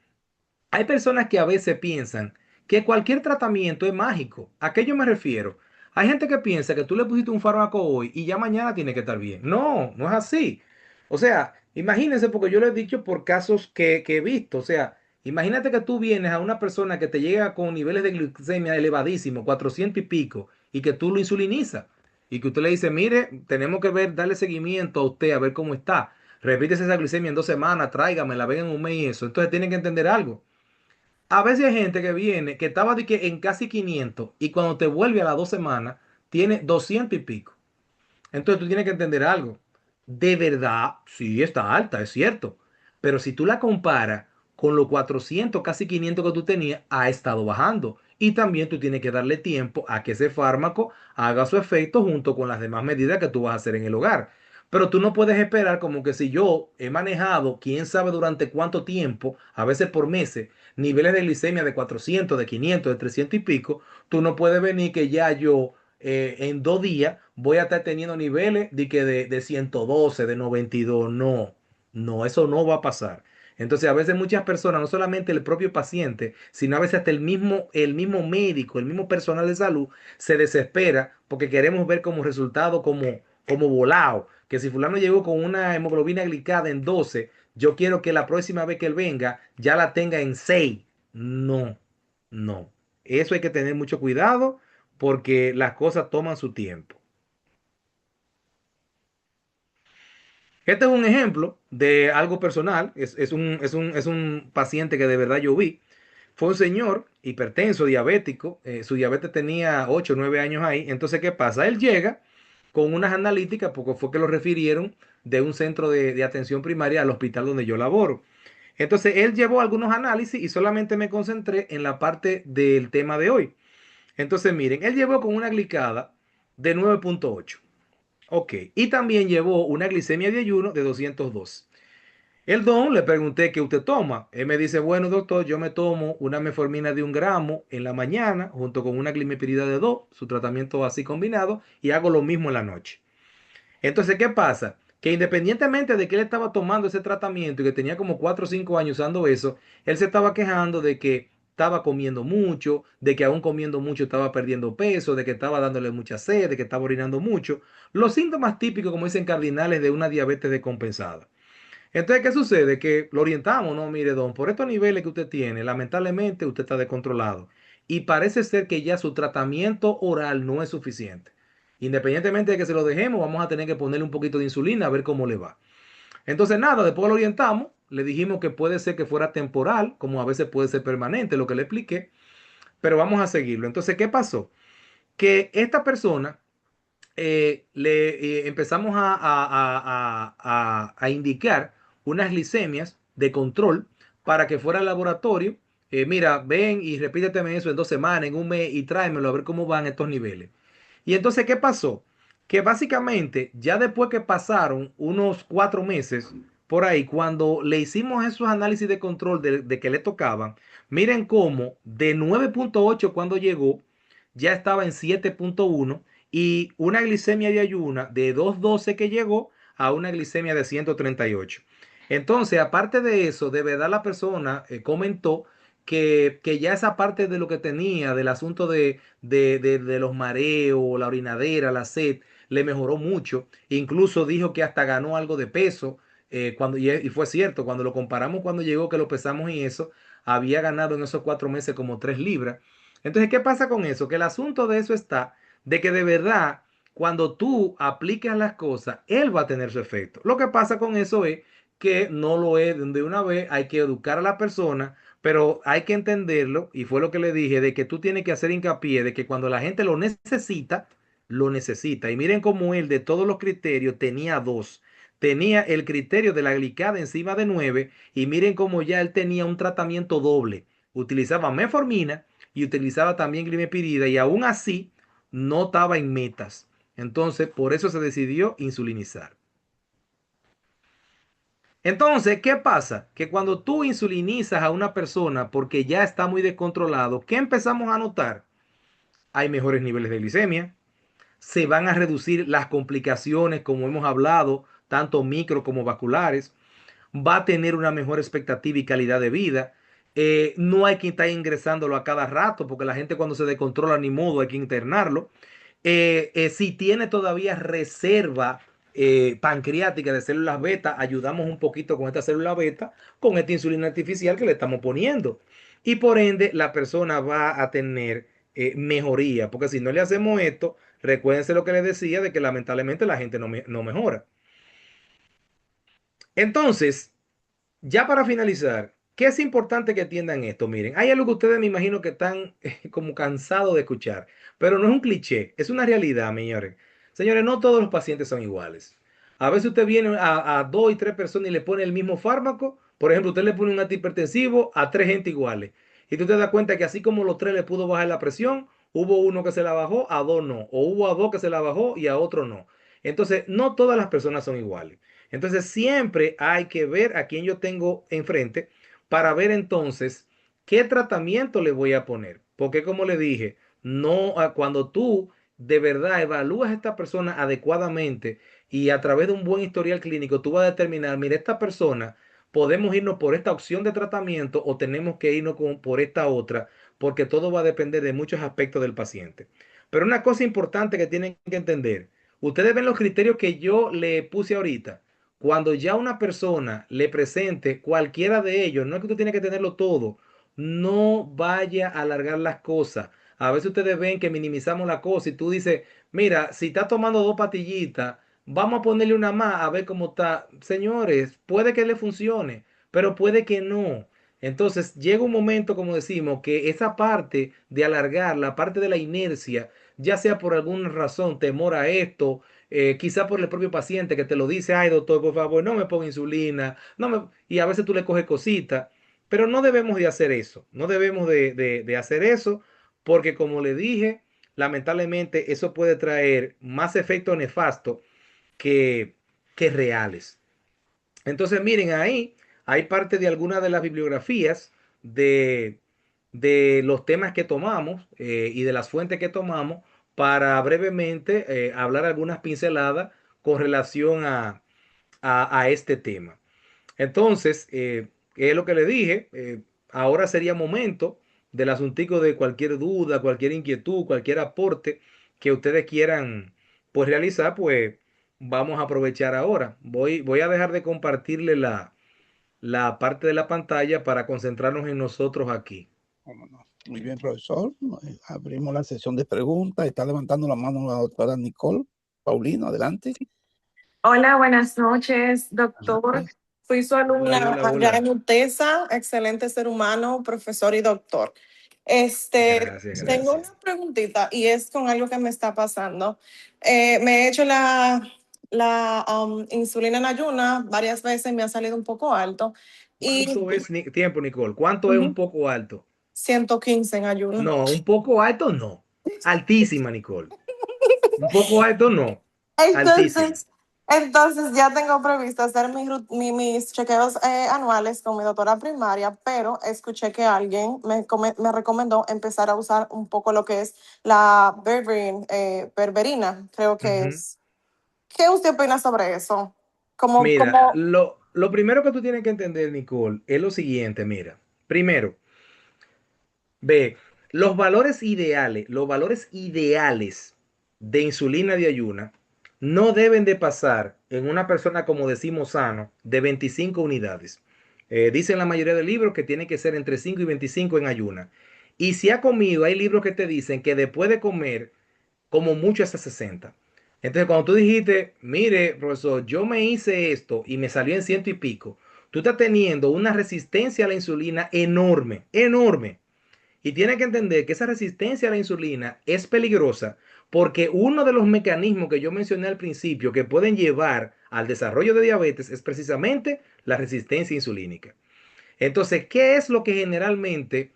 Hay personas que a veces piensan que cualquier tratamiento es mágico. ¿A qué yo me refiero? Hay gente que piensa que tú le pusiste un fármaco hoy y ya mañana tiene que estar bien. No, no es así. O sea, imagínense, porque yo lo he dicho por casos que he visto. O sea, imagínate que tú vienes a una persona que te llega con niveles de glucemia elevadísimos, 400 y pico, y que tú lo insulinizas. Y que usted le dice, mire, tenemos que ver, darle seguimiento a usted, a ver cómo está. Repítese esa glicemia en 2 semanas, tráigamela, ven en un mes y eso. Entonces tienen que entender algo. A veces hay gente que viene, que estaba de que en casi 500 y cuando te vuelve a las 2 semanas tiene 200 y pico. Entonces tú tienes que entender algo. De verdad, sí está alta, es cierto. Pero si tú la comparas con los 400, casi 500 que tú tenías, ha estado bajando. Y también tú tienes que darle tiempo a que ese fármaco haga su efecto junto con las demás medidas que tú vas a hacer en el hogar. Pero tú no puedes esperar como que si yo he manejado, quién sabe durante cuánto tiempo, a veces por meses, niveles de glicemia de 400, de 500, de 300 y pico, tú no puedes venir que ya yo en 2 días voy a estar teniendo niveles de 112, de 92. No, no, eso no va a pasar. Entonces, a veces muchas personas, no solamente el propio paciente, sino a veces hasta el mismo médico, el mismo personal de salud, se desespera porque queremos ver como resultado como volado. Que si fulano llegó con una hemoglobina glicada en 12, yo quiero que la próxima vez que él venga ya la tenga en 6. No, no. Eso hay que tener mucho cuidado porque las cosas toman su tiempo. Este es un ejemplo de algo personal. Es un paciente que de verdad yo vi. Fue un señor hipertenso, diabético. Su diabetes tenía 8 o 9 años ahí. Entonces, ¿qué pasa? Él llega con unas analíticas porque fue que lo refirieron de un centro de atención primaria al hospital donde yo laboro. Entonces, él llevó algunos análisis y solamente me concentré en la parte del tema de hoy. Entonces, miren, él llevó con una glicada de 9,8. Ok. Y también llevó una glicemia de ayuno de 202. El don le pregunté qué usted toma. Él me dice, bueno, doctor, yo me tomo una metformina de 1 gramo en la mañana junto con una glimepirida de 2, su tratamiento así combinado, y hago lo mismo en la noche. Entonces, ¿qué pasa? Que independientemente de que él estaba tomando ese tratamiento y que tenía como 4 o 5 años usando eso, él se estaba quejando de que estaba comiendo mucho, de que aún comiendo mucho estaba perdiendo peso, de que estaba dándole mucha sed, de que estaba orinando mucho. Los síntomas típicos, como dicen cardinales, de una diabetes descompensada. Entonces, ¿qué sucede? Que lo orientamos, no, mire, don, por estos niveles que usted tiene, lamentablemente usted está descontrolado. Y parece ser que ya su tratamiento oral no es suficiente. Independientemente de que se lo dejemos, vamos a tener que ponerle un poquito de insulina a ver cómo le va. Entonces, nada, después lo orientamos, le dijimos que puede ser que fuera temporal, como a veces puede ser permanente, lo que le expliqué, pero vamos a seguirlo. Entonces, ¿qué pasó? Que esta persona le empezamos a indicar unas glicemias de control para que fuera al laboratorio. Mira, ven y repíteteme eso en 2 semanas, en un mes y tráemelo a ver cómo van estos niveles. Y entonces, ¿qué pasó? Que básicamente ya después que pasaron unos 4 meses por ahí, cuando le hicimos esos análisis de control de que le tocaban, miren cómo de 9,8 cuando llegó, ya estaba en 7,1 y una glicemia de ayuna de 212 que llegó a una glicemia de 138. Entonces, aparte de eso, de verdad la persona comentó que ya esa parte de lo que tenía, del asunto de los mareos, la orinadera, la sed, le mejoró mucho. Incluso dijo que hasta ganó algo de peso. Y fue cierto, cuando lo comparamos cuando llegó, que lo pesamos y eso, había ganado en esos 4 meses como 3 libras. Entonces, ¿qué pasa con eso? Que el asunto de eso está de que de verdad, cuando tú aplicas las cosas, él va a tener su efecto. Lo que pasa con eso es que no lo es de una vez, hay que educar a la persona, pero hay que entenderlo, y fue lo que le dije, de que tú tienes que hacer hincapié de que cuando la gente lo necesita, lo necesita. Y miren cómo él de todos los criterios tenía dos. Tenía el criterio de la glicada encima de 9 y miren cómo ya él tenía un tratamiento doble. Utilizaba metformina y utilizaba también glimepirida y aún así no estaba en metas. Entonces, por eso se decidió insulinizar. Entonces, ¿qué pasa? Que cuando tú insulinizas a una persona porque ya está muy descontrolado, ¿qué empezamos a notar? Hay mejores niveles de glicemia, se van a reducir las complicaciones, como hemos hablado, tanto micro como vasculares, va a tener una mejor expectativa y calidad de vida. No hay que estar ingresándolo a cada rato, porque la gente cuando se descontrola ni modo hay que internarlo. Si tiene todavía reserva pancreática de células beta, ayudamos un poquito con esta célula beta, con esta insulina artificial que le estamos poniendo. Y por ende, la persona va a tener mejoría, porque si no le hacemos esto, recuérdense lo que les decía de que lamentablemente la gente no mejora. Entonces, ya para finalizar, ¿qué es importante que entiendan esto? Miren, hay algo que ustedes me imagino que están como cansados de escuchar, pero no es un cliché, es una realidad, señores. Señores, no todos los pacientes son iguales. A veces usted viene a 2 y 3 personas y le pone el mismo fármaco. Por ejemplo, usted le pone un antihipertensivo a 3 gente iguales. Y tú te das cuenta que así como los 3 le pudo bajar la presión, hubo uno que se la bajó, a 2 no. O hubo a 2 que se la bajó y a otro no. Entonces, no todas las personas son iguales. Entonces, siempre hay que ver a quién yo tengo enfrente para ver entonces qué tratamiento le voy a poner. Porque como le dije, no cuando tú de verdad evalúas a esta persona adecuadamente y a través de un buen historial clínico, tú vas a determinar, mira, esta persona podemos irnos por esta opción de tratamiento o tenemos que irnos por esta otra, porque todo va a depender de muchos aspectos del paciente. Pero una cosa importante que tienen que entender, ustedes ven los criterios que yo le puse ahorita. Cuando ya una persona le presente cualquiera de ellos, no es que usted tiene que tenerlo todo, no vaya a alargar las cosas. A veces ustedes ven que minimizamos la cosa y tú dices, mira, si está tomando 2 pastillitas, vamos a ponerle una más a ver cómo está. Señores, puede que le funcione, pero puede que no. Entonces llega un momento, como decimos, que esa parte de alargar, la parte de la inercia, ya sea por alguna razón, temor a esto, quizá por el propio paciente que te lo dice, ay doctor, por favor, no me ponga insulina, y a veces tú le coges cositas, pero no debemos de hacer eso, no debemos de hacer eso, porque como le dije, lamentablemente eso puede traer más efectos nefastos que, que reales. Entonces, miren, ahí hay parte de algunas de las bibliografías de, de los temas que tomamos y de las fuentes que tomamos para brevemente hablar algunas pinceladas con relación a este tema. Entonces, es lo que le dije, ahora sería momento del asuntico de cualquier duda, cualquier inquietud, cualquier aporte que ustedes quieran pues realizar, pues vamos a aprovechar ahora. Voy a dejar de compartirle la parte de la pantalla para concentrarnos en nosotros aquí. Vámonos. Muy bien, profesor. Abrimos la sesión de preguntas. Está levantando la mano la doctora Nicole Paulino. Adelante. Hola, buenas noches, doctor. Adelante. Fui su alumna Hola, hola, allá hola. en UTESA, excelente ser humano, profesor y doctor. Gracias, Tengo gracias. una preguntita y es con algo que me está pasando. Me he hecho la insulina en ayuna varias veces, me ha salido un poco alto y ¿Cuánto es tiempo, Nicole? ¿Cuánto es un ujú, poco alto? 115 en ayuna. No, un poco alto no. Altísima, Nicole. Un poco alto no. Altísima. Entonces, entonces ya tengo previsto hacer mis chequeos anuales con mi doctora primaria, pero escuché que alguien me recomendó empezar a usar un poco lo que es la berberina, creo que Ujú. es. ¿Qué usted opina sobre eso? Como, Mira, como, lo primero que tú tienes que entender, Nicole, es lo siguiente, mira. Primero, ve, los valores ideales de insulina de ayuna no deben de pasar en una persona, como decimos, sano, de 25 unidades. Dicen la mayoría de libros que tiene que ser entre 5 y 25 en ayuna. Y si ha comido, hay libros que te dicen que después de comer, como mucho hasta 60. Entonces, cuando tú dijiste, mire, profesor, yo me hice esto y me salió en ciento y pico, tú estás teniendo una resistencia a la insulina enorme, enorme. Y tienes que entender que esa resistencia a la insulina es peligrosa porque uno de los mecanismos que yo mencioné al principio que pueden llevar al desarrollo de diabetes es precisamente la resistencia insulínica. Entonces, ¿qué es lo que generalmente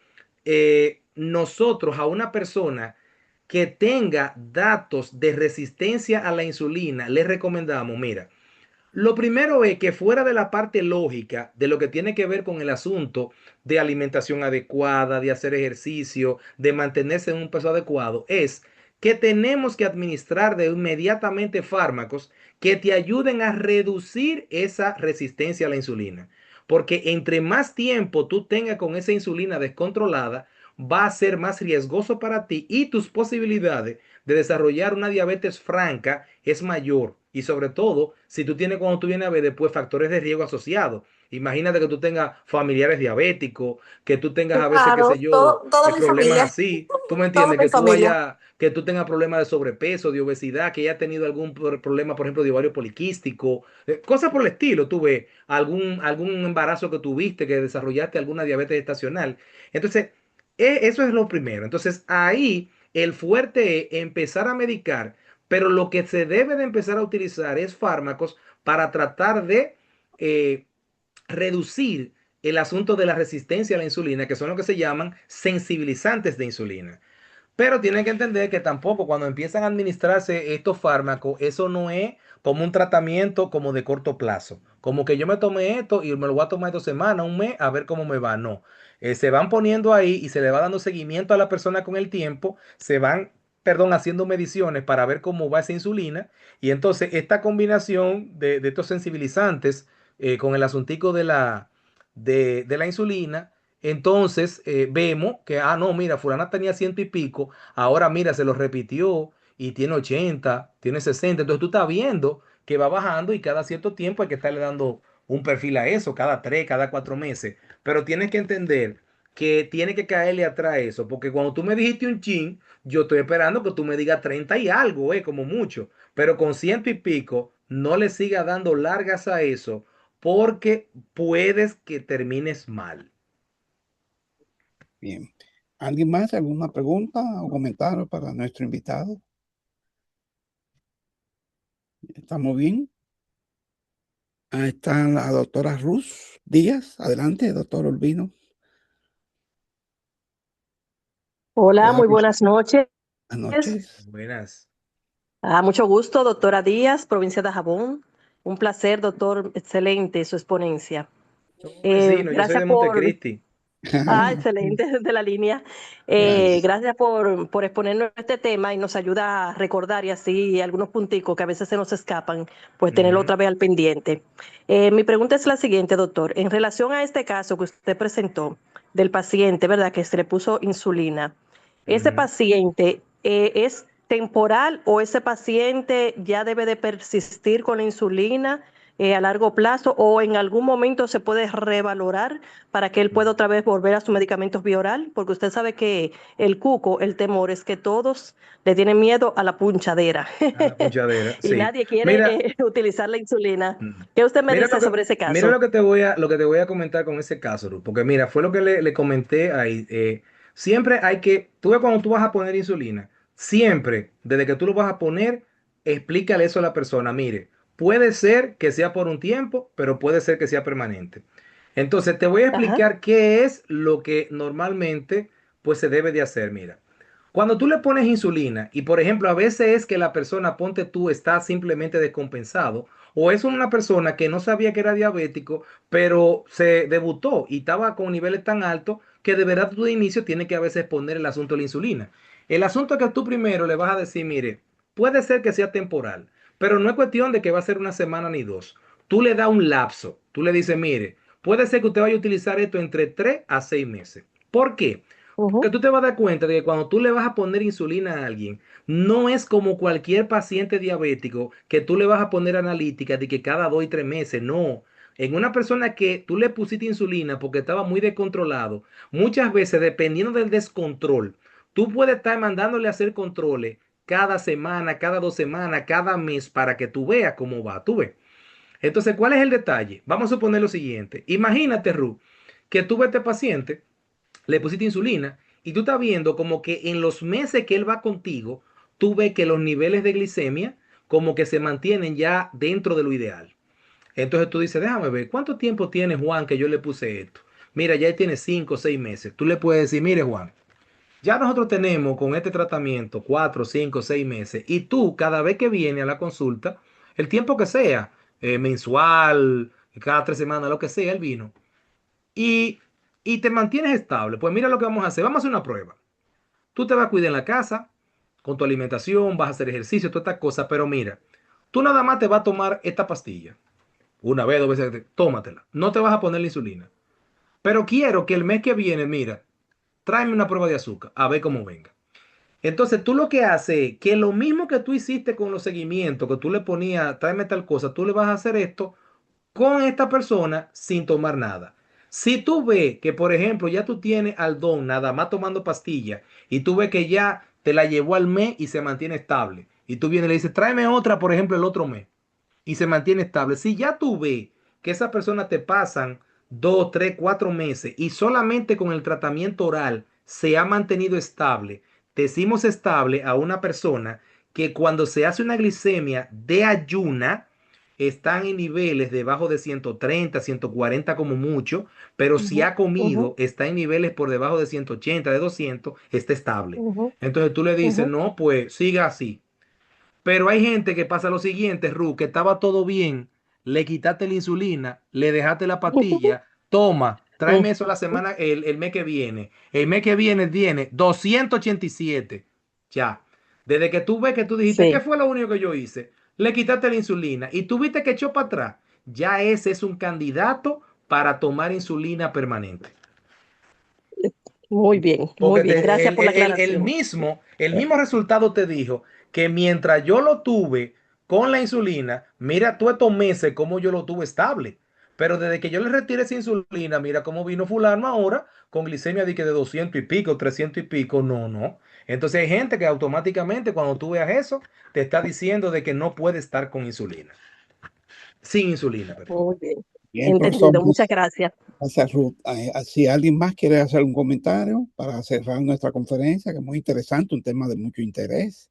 nosotros a una persona que tenga datos de resistencia a la insulina le recomendamos? Mira, lo primero es que fuera de la parte lógica de lo que tiene que ver con el asunto de alimentación adecuada, de hacer ejercicio, de mantenerse en un peso adecuado, es que tenemos que administrar de inmediatamente fármacos que te ayuden a reducir esa resistencia a la insulina. Porque entre más tiempo tú tengas con esa insulina descontrolada, va a ser más riesgoso para ti y tus posibilidades de desarrollar una diabetes franca es mayor. Y sobre todo, si tú tienes cuando tú vienes a ver después factores de riesgo asociados. Imagínate que tú tengas familiares diabéticos, que tú tengas a veces, qué sé claro, yo, toda mi problemas familia, así. Tú me toda entiendes, mi familia. que tú tengas problemas de sobrepeso, de obesidad, que haya tenido algún problema, por ejemplo, de ovario poliquístico, cosas por el estilo. Tú ves algún embarazo que tuviste, que desarrollaste alguna diabetes estacional. Entonces, eso es lo primero. Entonces, ahí el fuerte es empezar a medicar, pero lo que se debe de empezar a utilizar es fármacos para tratar de eh, reducir el asunto de la resistencia a la insulina, que son lo que se llaman sensibilizantes de insulina. Pero tienen que entender que tampoco cuando empiezan a administrarse estos fármacos, eso no es como un tratamiento como de corto plazo. Como que yo me tomé esto y me lo voy a tomar 2 semanas, un mes, a ver cómo me va. No. Se van poniendo ahí y se le va dando seguimiento a la persona con el tiempo. Se van, perdón, haciendo mediciones para ver cómo va esa insulina. Y entonces esta combinación de estos sensibilizantes con el asuntico de la insulina, entonces vemos que, no, mira, fulana tenía ciento y pico, ahora mira, se lo repitió y tiene 80, tiene 60. Entonces tú estás viendo que va bajando y cada cierto tiempo hay que estarle dando un perfil a eso, cada 3, cada 4 meses. Pero tienes que entender que tiene que caerle atrás eso, porque cuando tú me dijiste un chin, yo estoy esperando que tú me digas 30 y algo, como mucho. Pero con ciento y pico, no le sigas dando largas a eso, porque puedes que termines mal. Bien. ¿Alguien más? ¿Alguna pregunta o comentario para nuestro invitado? ¿Estamos bien? Ahí está la doctora Ruth Díaz. Adelante, doctor Urbino. Hola, ¿Puede muy hablar? buenas noches. Buenas noches. Buenas. Mucho gusto, doctora Díaz, provincia de Jabón. Un placer, doctor, excelente su exponencia. Somos vecinos, yo soy Gracias de por, Montecristi. excelente de la línea. Gracias. Gracias por exponernos este tema y nos ayuda a recordar y así algunos punticos que a veces se nos escapan, pues tenerlo Ujú, otra vez al pendiente. Mi pregunta es la siguiente, doctor. En relación a este caso que usted presentó del paciente, ¿verdad? Que se le puso insulina. ¿Ese ujú. paciente es temporal o ese paciente ya debe de persistir con la insulina a largo plazo o en algún momento se puede revalorar para que él pueda otra vez volver a sus medicamentos bioral? Porque usted sabe que el cuco, el temor es que todos le tienen miedo a la punchadera A la punchadera, y sí. nadie quiere Mira, utilizar la insulina. mm, ¿Qué usted me mira dice sobre ese mira caso? lo que te voy a comentar con ese caso, Ruth, porque mira, fue lo que le comenté ahí. Siempre hay que, tú ves cuando tú vas a poner insulina, siempre, desde que tú lo vas a poner, explícale eso a la persona. Mire, puede ser que sea por un tiempo, pero puede ser que sea permanente. Entonces, te voy a Ajá, explicar qué es lo que normalmente pues se debe de hacer. Mira, cuando tú le pones insulina y por ejemplo a veces es que la persona, ponte tú, está simplemente descompensado o es una persona que no sabía que era diabético, pero se debutó y estaba con niveles tan altos que de verdad tú de inicio tienes que a veces poner el asunto de la insulina. El asunto es que tú primero le vas a decir, mire, puede ser que sea temporal, pero no es cuestión de que va a ser una semana ni dos. Tú le das un lapso, tú le dices, mire, puede ser que usted vaya a utilizar esto entre 3 a 6 meses. ¿Por qué? Porque ujú, tú te vas a dar cuenta de que cuando tú le vas a poner insulina a alguien, no es como cualquier paciente diabético que tú le vas a poner analítica de que cada 2 y 3 meses, no. En una persona que tú le pusiste insulina porque estaba muy descontrolado, muchas veces dependiendo del descontrol, tú puedes estar mandándole a hacer controles cada semana, cada 2 semanas, cada mes para que tú veas cómo va, tú ves. Entonces, ¿cuál es el detalle? Vamos a suponer lo siguiente. Imagínate, Ru, que tú ves a este paciente, le pusiste insulina y tú estás viendo como que en los meses que él va contigo, tú ves que los niveles de glicemia como que se mantienen ya dentro de lo ideal. Entonces tú dices, déjame ver, ¿cuánto tiempo tiene Juan que yo le puse esto? Mira, ya tiene 5 o 6 meses. Tú le puedes decir, mire Juan, ya nosotros tenemos con este tratamiento 4, 5, 6 meses y tú cada vez que viene a la consulta, el tiempo que sea, mensual, cada 3 semanas, lo que sea, el vino, y, y te mantienes estable. Pues mira lo que vamos a hacer. Vamos a hacer una prueba. Tú te vas a cuidar en la casa, con tu alimentación, vas a hacer ejercicio, todas estas cosas, pero mira, tú nada más te vas a tomar esta pastilla. Una vez, 2 veces, tómatela. No te vas a poner la insulina. Pero quiero que el mes que viene, mira, tráeme una prueba de azúcar, a ver cómo venga. Entonces tú lo que haces es que lo mismo que tú hiciste con los seguimientos, que tú le ponías, tráeme tal cosa, tú le vas a hacer esto con esta persona sin tomar nada. Si tú ves que, por ejemplo, ya tú tienes al don nada más tomando pastillas y tú ves que ya te la llevó al mes y se mantiene estable, y tú vienes y le dices, tráeme otra, por ejemplo, el otro mes, y se mantiene estable. Si ya tú ves que esa persona te pasan 2, 3, 4 meses y solamente con el tratamiento oral se ha mantenido estable, decimos estable a una persona que cuando se hace una glicemia de ayuna, están en niveles debajo de 130, 140 como mucho, pero si Ujú, ha comido, ujú, está en niveles por debajo de 180, de 200, está estable. ujú, Entonces tú le dices, ujú. no, pues siga así. Pero hay gente que pasa lo siguiente, Ru, que estaba todo bien, le quitaste la insulina, le dejaste la pastilla, toma, tráeme eso la semana, el mes que viene. El mes que viene tiene 287. Ya. Desde que tú ves que tú dijiste, ¿qué Sí, fue lo único que yo hice? Le quitaste la insulina y tú viste que echó para atrás. Ya ese es un candidato para tomar insulina permanente. muy Porque bien. Gracias por la aclaración. el mismo resultado te dijo que mientras yo lo tuve con la insulina, mira tú estos meses cómo yo lo tuve estable. Pero desde que yo le retiré esa insulina, mira cómo vino fulano ahora con glicemia de 200 y pico, 300 y pico. No, no. Entonces hay gente que automáticamente cuando tú veas eso, te está diciendo de que no puede estar con insulina. Sin insulina, perdón. Muy bien. Bien, profesor, Entendido. Muchas gracias. gracias, Ruth. Si alguien más quiere hacer un comentario para cerrar nuestra conferencia, que es muy interesante, un tema de mucho interés.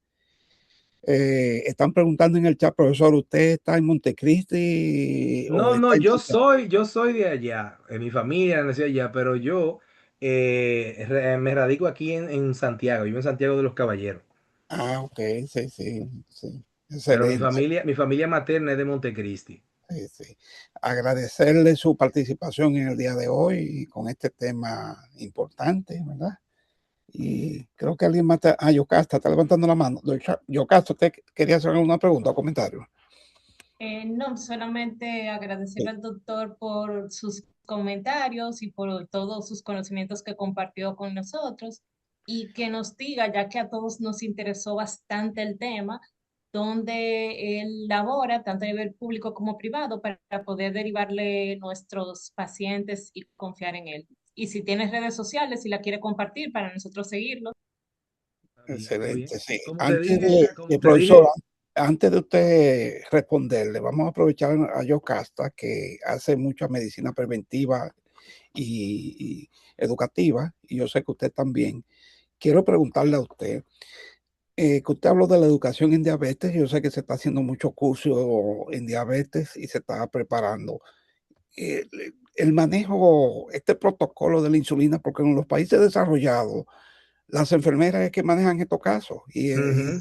Están preguntando en el chat, profesor, ¿usted está en Montecristi o No, no, está en Santiago? yo soy de allá, mi familia nació allá, pero yo me radico aquí en Santiago, vivo en Santiago de los Caballeros, Ah, ok, sí, sí, sí. pero Excelente. mi familia materna es de Montecristi. Sí, sí. Agradecerle su participación en el día de hoy con este tema importante, ¿verdad? Y creo que alguien más está, Yocasta está levantando la mano. Yocasta, ¿usted quería hacer alguna pregunta o comentario? No, solamente agradecerle Sí. al doctor por sus comentarios y por todos sus conocimientos que compartió con nosotros y que nos diga, ya que a todos nos interesó bastante el tema, donde él labora, tanto a nivel público como privado, para poder derivarle nuestros pacientes y confiar en él. Y si tiene redes sociales, si la quiere compartir para nosotros seguirlo. Está bien. Excelente, sí. Como te Profesor, dije, antes de usted responderle, vamos a aprovechar a Yocasta, que hace mucha medicina preventiva y educativa, y yo sé que usted también. Quiero preguntarle a usted, que usted habló de la educación en diabetes, yo sé que se está haciendo mucho curso en diabetes y se está preparando. El manejo, este protocolo de la insulina, porque en los países desarrollados, las enfermeras es que manejan estos casos y ujú.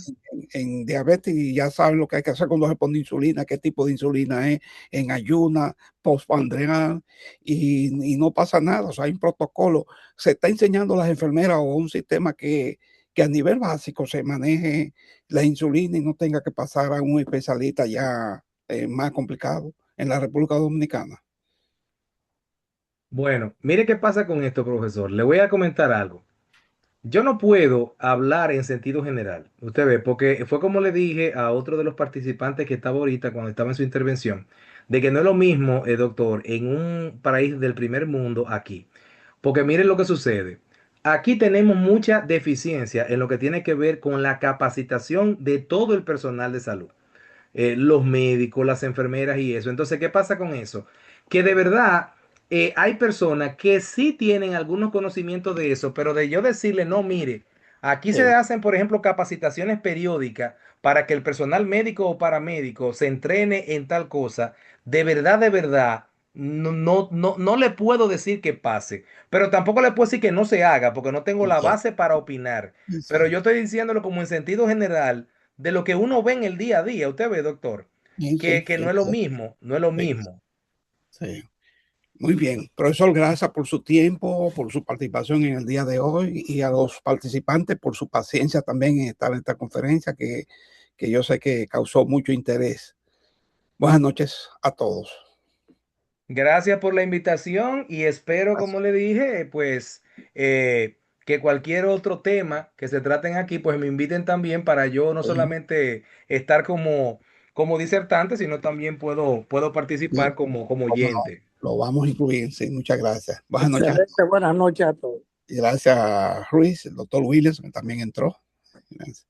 en diabetes y ya saben lo que hay que hacer cuando se pone insulina, qué tipo de insulina es, en ayuna, postprandial y no pasa nada, o sea, hay un protocolo, se está enseñando a las enfermeras o un sistema que a nivel básico se maneje la insulina y no tenga que pasar a un especialista ya más complicado en la República Dominicana. Bueno, mire qué pasa con esto, profesor. Le voy a comentar algo. Yo no puedo hablar en sentido general, usted ve, porque fue como le dije a otro de los participantes que estaba ahorita cuando estaba en su intervención, de que no es lo mismo, doctor, en un país del primer mundo aquí. Porque miren lo que sucede. Aquí tenemos mucha deficiencia en lo que tiene que ver con la capacitación de todo el personal de salud, los médicos, las enfermeras y eso. Entonces, ¿qué pasa con eso? Que de verdad hay personas que sí tienen algunos conocimientos de eso, pero de yo decirle, no, mire, aquí se Sí, hacen, por ejemplo, capacitaciones periódicas para que el personal médico o paramédico se entrene en tal cosa, de verdad, no le puedo decir que pase, pero tampoco le puedo decir que no se haga, porque no tengo la sí, base para opinar. Pero sí, yo estoy diciéndolo como en sentido general de lo que uno ve en el día a día. Usted ve, doctor, sí, sí, que no sí, es lo mismo, no es lo sí, mismo. sí. Muy bien, profesor, gracias por su tiempo, por su participación en el día de hoy y a los participantes por su paciencia también en estar en esta conferencia que yo sé que causó mucho interés. Buenas noches a todos. Gracias por la invitación y espero, como Gracias. le dije, pues que cualquier otro tema que se traten aquí, pues me inviten también para yo no Sí, solamente estar como disertante, sino también puedo participar sí, como cómo no, oyente. lo vamos a incluir, sí, muchas gracias. Buenas noches a Excelente, todos. buenas noches a todos. Y gracias a Ruiz, el doctor Williams, que también entró. Gracias.